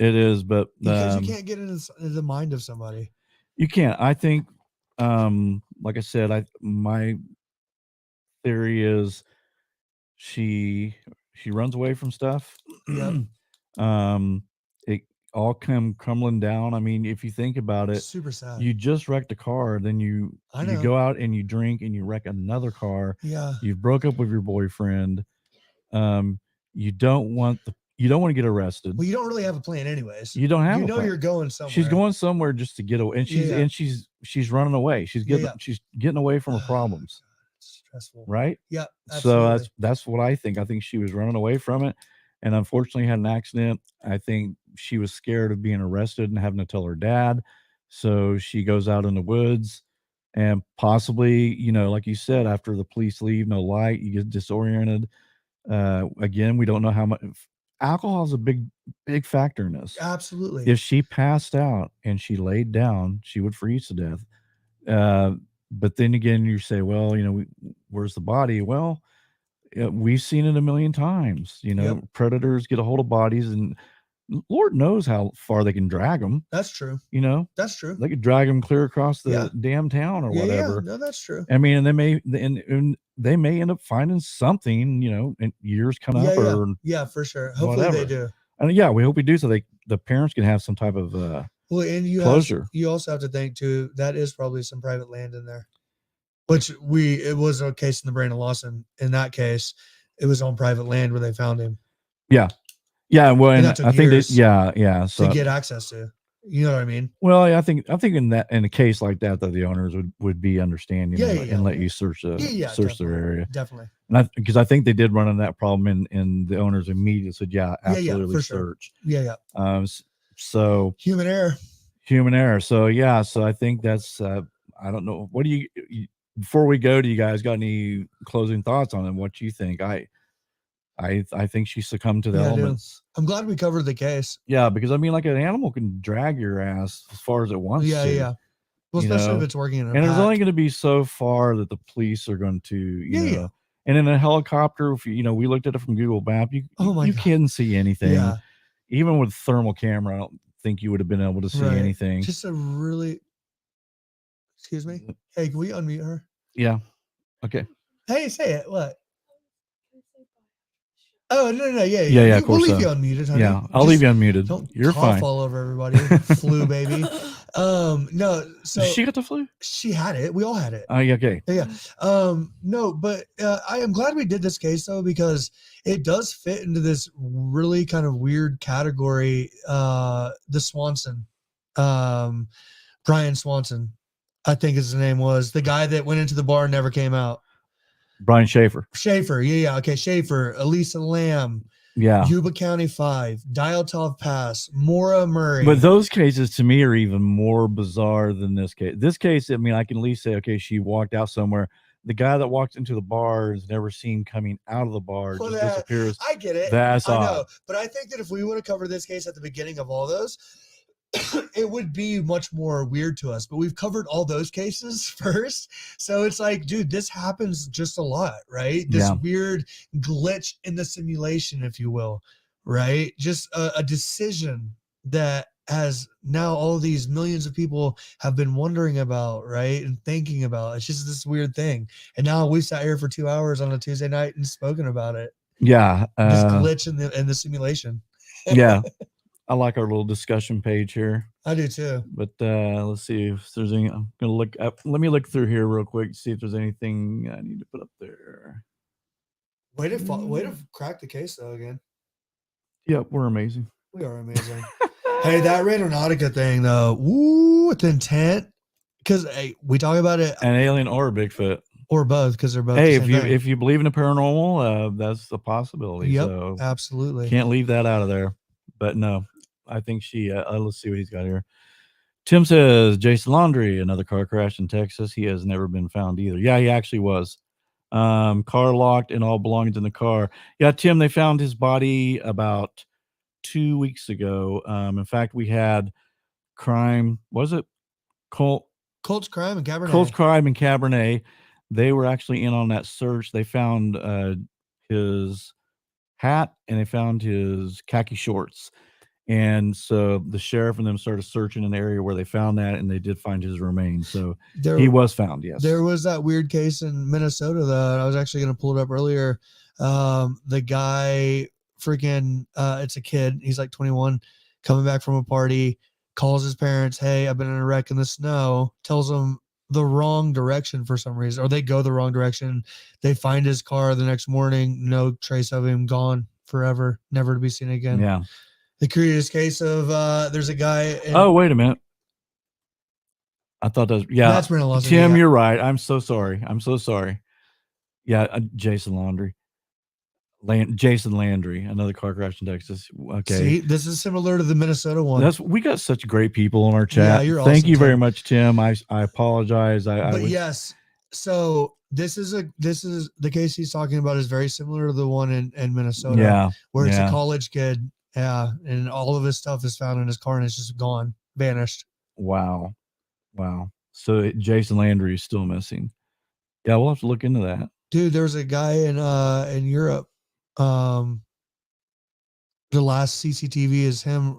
but because you can't get into the mind of somebody. You can't. I think, like I said, my theory is she runs away from stuff. Yeah. It all come crumbling down. I mean, if you think about it, super sad. You just wrecked a car, then you go out and you drink and you wreck another car. Yeah. You broke up with your boyfriend. You don't want to get arrested. Well, you don't really have a plan anyways. You don't have you're going somewhere. She's going somewhere just to get away. And she's running away. She's getting away from her problems. Stressful. Right? Yeah. Absolutely. So that's what I think. I think she was running away from it and unfortunately had an accident. I think she was scared of being arrested and having to tell her dad. So she goes out in the woods and possibly, like you said, after the police leave, no light, you get disoriented. Again, we don't know how much alcohol is a big factor in this. Absolutely. If she passed out and she laid down, she would freeze to death. But then again, you say, well, where's the body? Well, we've seen it a million times. Predators get a hold of bodies, and Lord knows how far they can drag them. That's true. That's true. They could drag them clear across the damn town or whatever. Yeah, no, that's true. I mean, and they may end up finding something, in years come up or for sure. Hopefully they do. And we hope we do, so the parents can have some type of closure. You also have to think too, that is probably some private land in there, which it was a case in the Brandon Lawson. In that case, it was on private land where they found him. Yeah. Well, and I think so to get access to. You know what I mean? Well, I think in a case like that, the owners would be understanding and let you search their definitely, area. definitely. And because I think they did run into that problem, and the owners immediately said, "Yeah, absolutely, for search." Sure. Yeah. So Human error. So yeah, so I think that's I don't know. What do you before we go? Do you guys got any closing thoughts on it? What you think? I think she succumbed to the elements. I'm glad we covered the case. Yeah, because I mean, like an animal can drag your ass as far as it wants to. Yeah. Well, especially if it's working in a and pack. there's only going to be so far that the police are going to, you know. And in a helicopter, if we looked at it from Google Maps, you can't see anything. Yeah. Even with thermal camera, I don't think you would have been able to see anything. Just a really. Excuse me. Hey, can we unmute her? Yeah. Okay. Hey, say it. What? Oh, no. Yeah. Of course. We'll leave you unmuted, honey. Yeah, I'll leave you unmuted. Don't You're cough fine. all over everybody. Flu, baby. No. So Did she got the flu? She had it. We all had it. Oh, yeah. Okay. Yeah. No, but I am glad we did this case though, because it does fit into this really kind of weird category. The Swanson, Brian Swanson, I think his name was the guy that went into the bar and never came out. Brian Schaefer. Yeah. Okay. Schaefer, Elisa Lamb. Yeah. Yuba County 5, Dialtov Pass, Maura Murray. But those cases to me are even more bizarre than this case. This case, I mean, I can at least say, okay, she walked out somewhere. The guy that walked into the bar is never seen coming out of the bar, just disappears. I get it. That's I odd. know. But I think that if we would have covered this case at the beginning of all those, it would be much more weird to us. But we've covered all those cases first. So it's like, dude, this happens just a lot, right? This weird glitch in the simulation, if you will, right? Just a decision that has now all these millions of people have been wondering about, right? And thinking about. It's just this weird thing. And now we've sat here for 2 hours on a Tuesday night and spoken about it. Yeah. This glitch in the simulation. Yeah. I like our little discussion page here. I do too. But let's see if there's any. I'm gonna look up. Let me look through here real quick, see if there's anything I need to put up there. Way to crack the case though again. Yep, we're amazing. We are amazing. Hey, that Randonautica thing though, with intent, because we talk about it. An alien or a Bigfoot. Or both, because they're both. Hey, if you believe in the paranormal, that's a possibility. Yep, so absolutely. Can't leave that out of there. But no, I think she. Let's see what he's got here. Tim says Jason Laundrie, another car crash in Texas. He has never been found either. Yeah, he actually was. Car locked and all belongings in the car. Yeah, Tim, they found his body about 2 weeks ago. In fact, we had crime. Was it Colt's Crime and Cabernet? Colt's Crime and Cabernet. They were actually in on that search. They found his hat and they found his khaki shorts. And so the sheriff and them started searching an area where they found that, and they did find his remains. So he was found, yes. There was that weird case in Minnesota, though. I was actually going to pull it up earlier. The guy, freaking, it's a kid. He's like 21, coming back from a party, calls his parents, hey, I've been in a wreck in the snow, tells them the wrong direction for some reason, or they go the wrong direction. They find his car the next morning, no trace of him, gone forever, never to be seen again. Yeah. The curious case of there's a guy. Oh, wait a minute. I thought that was, yeah. That's Tim, you're right. I'm so sorry. Yeah, Jason Laundrie. Jason Landry, another car crash in Texas. Okay. See, this is similar to the Minnesota one. We got such great people in our chat. Yeah, you're awesome. Thank you very much, Tim. I apologize. Yes. So this is the case he's talking about is very similar to the one in Minnesota. Yeah. Where it's a college kid. Yeah. And all of his stuff is found in his car and it's just gone, vanished. Wow. So Jason Landry is still missing. Yeah, we'll have to look into that. Dude, there was a guy in Europe. The last CCTV is him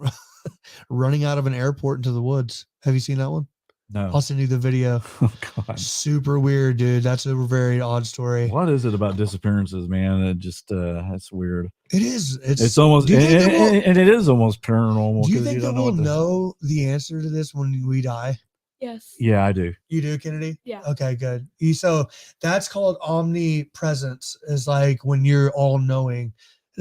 running out of an airport into the woods. Have you seen that one? No. I'll send you the video. Oh, God. Super weird, dude. That's a very odd story. What is it about disappearances, man? It just that's weird. It is. It's almost and it is almost paranormal. Do you think that we'll know the answer to this when we die? Yes. Yeah, I do. You do, Kennedy? Yeah. Okay, good. So that's called omnipresence, is like when you're all knowing.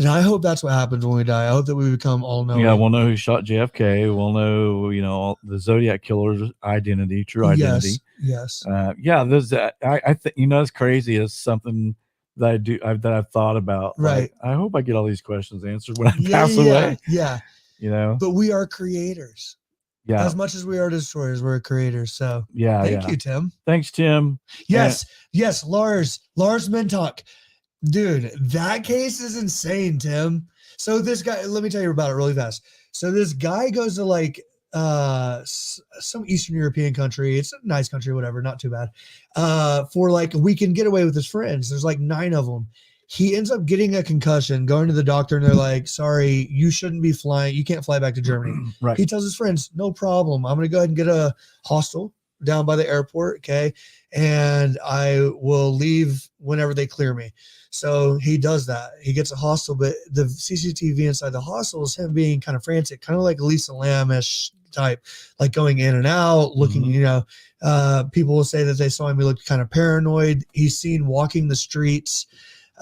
And I hope that's what happens when we die. I hope that we become all knowing. Yeah, we'll know who shot JFK. We'll know, all the Zodiac killer's identity, true identity. Yes. Yeah, there's that. I think it's crazy. It's something that I've thought about. Right. Like, I hope I get all these questions answered when I pass away. Yeah. But we are creators. Yeah. As much as we are destroyers, we're creators. So thank you, Tim. Thanks, Tim. Yes. Lars Mintock. Dude, that case is insane, Tim. So this guy, let me tell you about it really fast. So this guy goes to like some Eastern European country. It's a nice country, whatever, not too bad. For like a weekend getaway with his friends. There's like 9 of them. He ends up getting a concussion, going to the doctor, and they're like, sorry, you shouldn't be flying. You can't fly back to Germany. Right. He tells his friends, no problem. I'm going to go ahead and get a hostel down by the airport. Okay. And I will leave whenever they clear me. So he does that. He gets a hostel, but the CCTV inside the hostel is him being kind of frantic, kind of like Lisa Lamb-ish type, like going in and out, looking, people will say that they saw him. He looked kind of paranoid. He's seen walking the streets.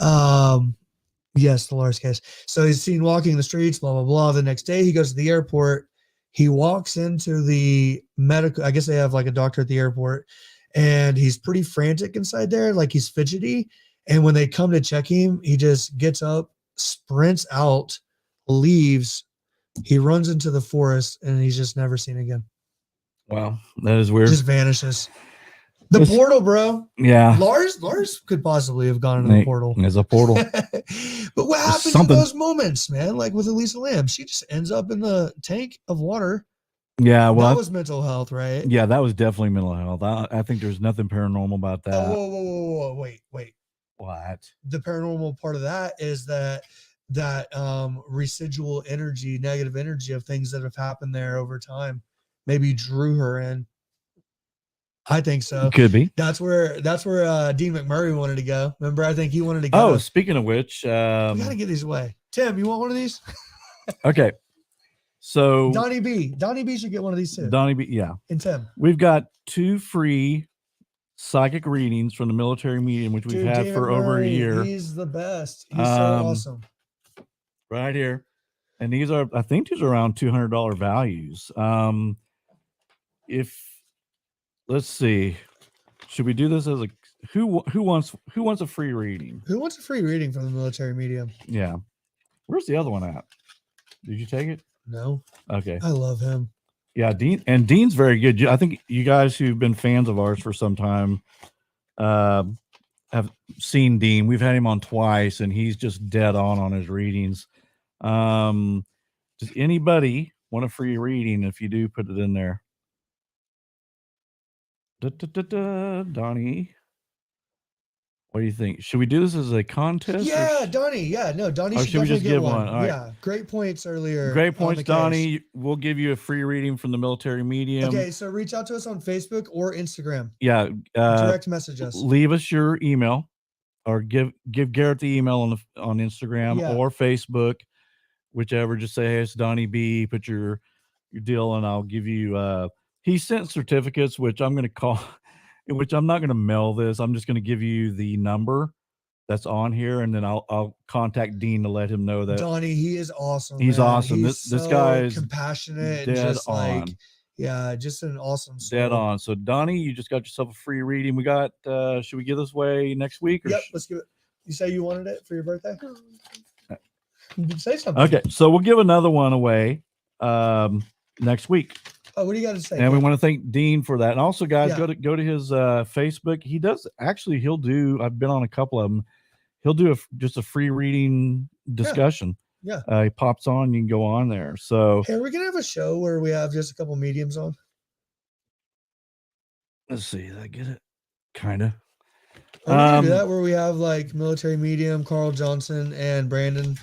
Yes, the Lars case. So he's seen walking the streets, blah, blah, blah. The next day he goes to the airport. He walks into the medical, I guess they have like a doctor at the airport, and he's pretty frantic inside there. Like he's fidgety. And when they come to check him, he just gets up, sprints out, leaves. He runs into the forest, and he's just never seen again. Wow. That is weird. Just vanishes. The portal, bro. Yeah. Lars could possibly have gone into the portal. There's a portal. But what happens in those moments, man? Like with Elisa Lamb, she just ends up in the tank of water. Yeah, well, that was mental health, right? Yeah, that was definitely mental health. I think there's nothing paranormal about that. Oh, whoa. Wait. What? The paranormal part of that is that residual energy, negative energy of things that have happened there over time, maybe drew her in. I think so. Could be. That's where Dean McMurray wanted to go. Remember, I think he wanted to go. Oh, speaking of which, we gotta get these away. Tim, you want one of these? Okay. So Donnie B should get one of these too. Donnie B, yeah. And Tim. We've got 2 free psychic readings from the military medium, which we've had for over a year. He's the best. He's so awesome. Right here. And I think these are around $200 values. Let's see. Should we do this as who wants a free reading? Who wants a free reading from the military medium? Yeah. Where's the other one at? Did you take it? No. Okay. I love him. Yeah, Dean's very good. I think you guys who've been fans of ours for some time have seen Dean. We've had him on twice, and he's just dead on his readings. Does anybody want a free reading? If you do, put it in there. Donnie, what do you think? Should we do this as a contest? Yeah, Donnie. Yeah, no, Donnie should we just get give one? All right. Yeah, great points earlier. Great points, Donnie. We'll give you a free reading from the military medium. Okay, so reach out to us on Facebook or Instagram. Yeah, direct message us. Leave us your email, or give Garrett the email on Instagram or Facebook, whichever. Just say, hey, it's Donnie B. Put your deal, and I'll give you. He sent certificates, which I'm going to call, which I'm not going to mail this. I'm just going to give you the number that's on here, and then I'll contact Dean to let him know that. Donnie, he is awesome. He's awesome. He's this guy is compassionate, dead and just on. like, yeah, just an awesome soul. Dead on. So Donnie, you just got yourself a free reading. We got. Should we give this away next week? Or yep, let's give it. You say you wanted it for your birthday? Say something. Okay, so we'll give another one away next week. Oh, what do you got to say? And we want to thank Dean for that. And also, guys, go to his Facebook. He does actually. He'll do. I've been on a couple of them. He'll do just a free reading discussion. Yeah. He pops on. You can go on there. So hey, are we gonna have a show where we have just a couple mediums on? Let's see. Did I get it? Kind of. Are we gonna do that where we have like military medium, Carl Johnson and Brandon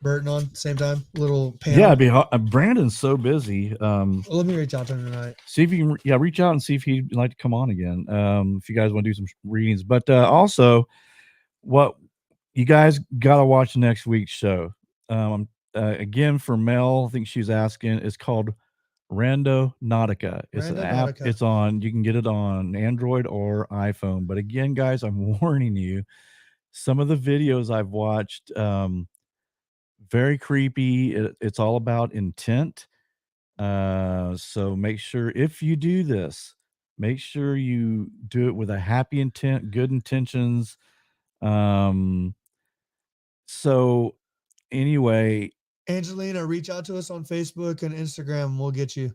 Burton on at the same time? Little panel. Yeah, Brandon's so busy. Well, let me reach out to him tonight. See if you can, reach out and see if he'd like to come on again. If you guys want to do some readings, but also, what you guys got to watch next week's show. Again, for Mel, I think she's asking. It's called Randonautica. It's an app. It's on. You can get it on Android or iPhone. But again, guys, I'm warning you. Some of the videos I've watched. very creepy. It's all about intent. So make sure if you do this, make sure you do it with a happy intent, good intentions. So anyway, Angelina, reach out to us on Facebook and Instagram. We'll get you.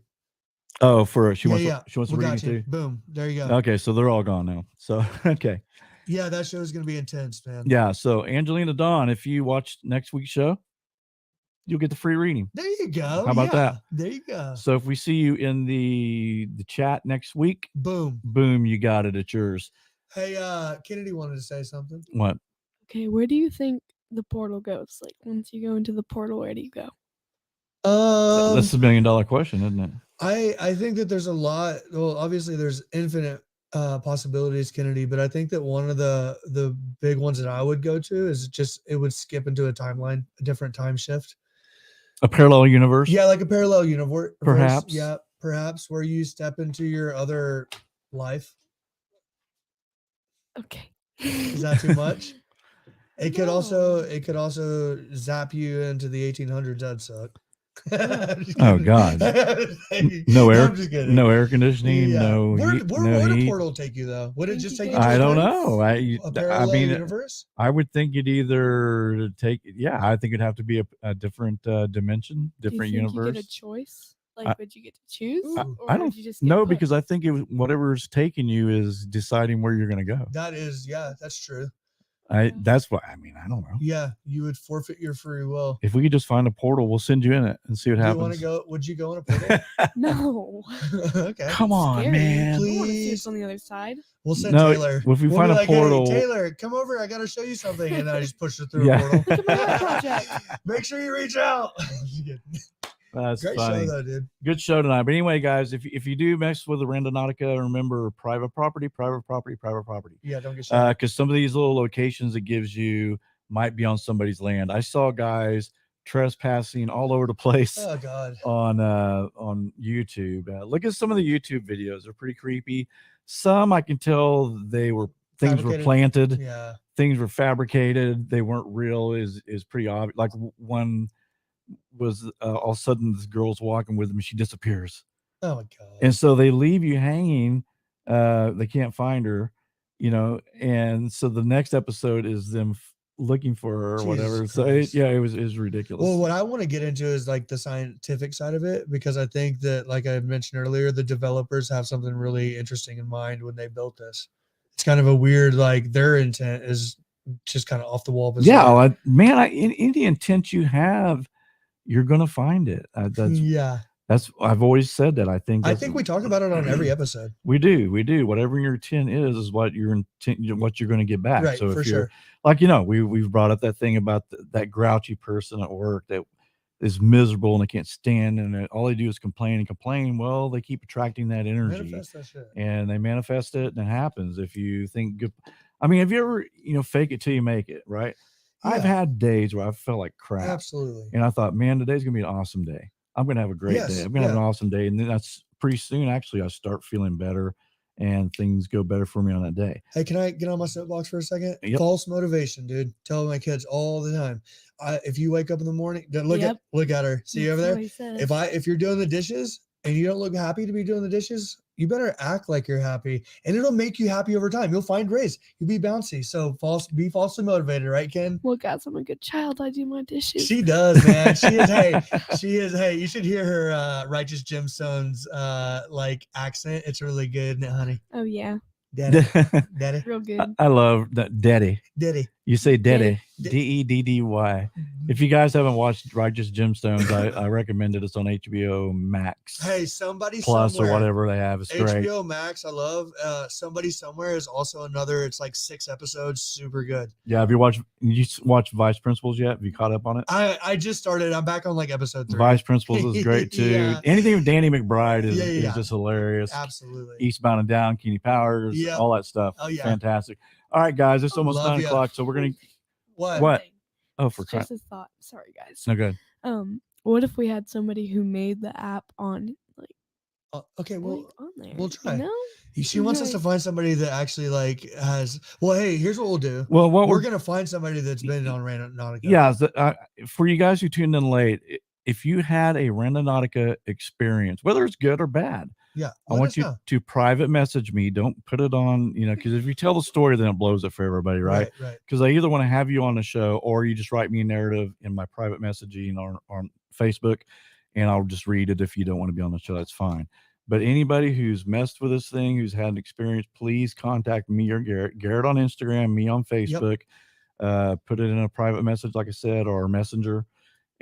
oh, she Yeah, wants yeah. she wants We a reading got you. too. Boom. There you go. Okay, so they're all gone now. So okay, Yeah, that show is gonna be intense, man. yeah. So Angelina Dawn, if you watch next week's show, you'll get the free reading. There you go. How about that? There you go. So if we see you in the chat next week, Boom. you got it. It's yours. Hey, Kennedy wanted to say something. What? Okay, where do you think the portal goes? Like once you go into the portal, where do you go? That's the $1 million question, isn't it? I think that there's a lot. Well, obviously there's infinite possibilities, Kennedy, but I think that one of the big ones that I would go to is just it would skip into a timeline, a different time shift. A parallel universe? Yeah, like a parallel universe. Perhaps. Yeah, perhaps where you step into your other life. Okay. Is that too much? It could also zap you into the 1800s. That'd suck. Oh God! No air, I'm just kidding. no air conditioning. Yeah. No Where heat. would a portal take you though? Would it just take you? I don't know. A parallel universe? I would think you'd either take. Yeah, I think it'd have to be a different dimension, different Do you think universe. You get a choice? Like, would you get to choose? I don't. You just no, because I think whatever's taking you is deciding where you're going to go. That is, yeah, that's true. That's what I mean. I don't know. Yeah, you would forfeit your free will. If we could just find a portal, we'll send you in it and see what happens. You want to go? Would you go in a portal? No. Okay. Come on, scary. man. Please. I want to see what's on the other side. We'll send Taylor. If we find be a like, portal, hey, Taylor, come over. I got to show you something, and then I just push it through a portal. Look at my art project. Make sure you reach out. That's great funny. show, though, dude. Good show tonight. But anyway, guys, if you do mess with the Randonautica, remember private property. Yeah, don't get shot. Because some of these little locations it gives you might be on somebody's land. I saw guys trespassing all over the place. Oh God. On YouTube. Look at some of the YouTube videos. They're pretty creepy. Some I can tell things were planted. Yeah. Things were fabricated. They weren't real. Is pretty obvious. Like one was all of a sudden this girl's walking with him and she disappears. Oh my God. And so they leave you hanging. They can't find her, and so the next episode is them looking for her or whatever. So it was ridiculous. Well, what I want to get into is like the scientific side of it, because I think that, like I mentioned earlier, the developers have something really interesting in mind when they built this. It's kind of a weird, like their intent is just kind of off the wall. Bizarre. Yeah, any intent you have, you're gonna find it. I've always said that. I think we talk about it on every episode. We do. Whatever your intent is what your intent, what you're going to get back. Right, so for if you're like, we've brought up that thing about that grouchy person at work that is miserable and they can't stand, and all they do is complain and complain. Well, they keep attracting that energy, manifest that shit. And they manifest it, and it happens. If you think good, have you ever, fake it till you make it, right? Yeah. I've had days where I felt like crap. Absolutely. And I thought, man, today's gonna be an awesome day. I'm going to have a great day. I'm going to have an awesome day. And then that's pretty soon, actually, I start feeling better and things go better for me on that day. Hey, can I get on my soapbox for a second? Yep. False motivation, dude. Tell my kids all the time. If you wake up in the morning, look at her. See you over there? If you're doing the dishes and you don't look happy to be doing the dishes, you better act like you're happy, and it'll make you happy over time. You'll find ways. You'll be bouncy. So be falsely motivated, right, Ken? Well, guys, I'm a good child. I do my dishes. She does, man. She is. Hey, you should hear her Righteous Gemstones like accent. It's really good, honey. Oh yeah. Daddy. Real good. I love that. Daddy. You say daddy. Deddy. If you guys haven't watched Righteous Gemstones, I recommend it. It's on HBO Max. Hey, somebody Plus somewhere, or whatever they have. It's great. HBO Max, I love. Somebody Somewhere is also another. It's like 6 episodes, super good. Yeah, have you watched Vice Principals yet? Have you caught up on it? I just started. I'm back on like episode 3. Vice Principals is great too. Yeah. Anything with Danny McBride is just hilarious. Absolutely. Eastbound and Down, Kenny Powers, all that stuff. Oh yeah, fantastic. All right, guys, it's almost 9 o'clock, so we're gonna. What? Oh, for just a thought. Sorry, guys. No good. What if we had somebody who made the app on Okay, like, well, on there. we'll try. You know? She wants us to Right. find somebody that actually like has. Well, hey, here's what we'll do. Well, what We're we're gonna find somebody that's been on Randonautica. yeah, for you guys who tuned in late, if you had a Randonautica experience, whether it's good or bad, Yeah, I let want us you know. to private message me. Don't put it on, because if you tell the story, then it blows it for everybody, right? Right. Because I either want to have you on the show or you just write me a narrative in my private messaging or on Facebook, and I'll just read it. If you don't want to be on the show, that's fine. But anybody who's messed with this thing, who's had an experience, please contact me or Garret. Garret on Instagram, me on Facebook. Put it in a private message, like I said, or Messenger.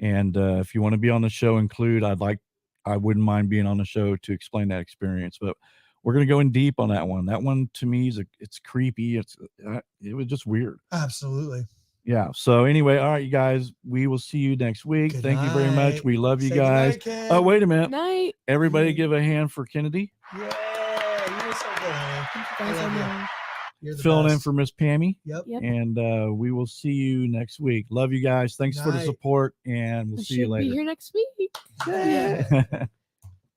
And if you want to be on the show, I wouldn't mind being on the show to explain that experience. But we're gonna go in deep on that one. That one to me it's creepy. It was just weird. Absolutely. Yeah. So anyway, all right, you guys, we will see you next week. Good Thank you very much. night. We love you Say guys. good night, Oh, Ken. wait a Good minute. night. Everybody give a hand for Kennedy. Yeah, you were so good, honey. Thank you I guys so love you. much. You're the Filling in best. for Miss Pammy. Yep. Yep. And we will see you next week. Love you guys. Thanks for the Night. support, and we'll I see you should be later. here next week. Yeah.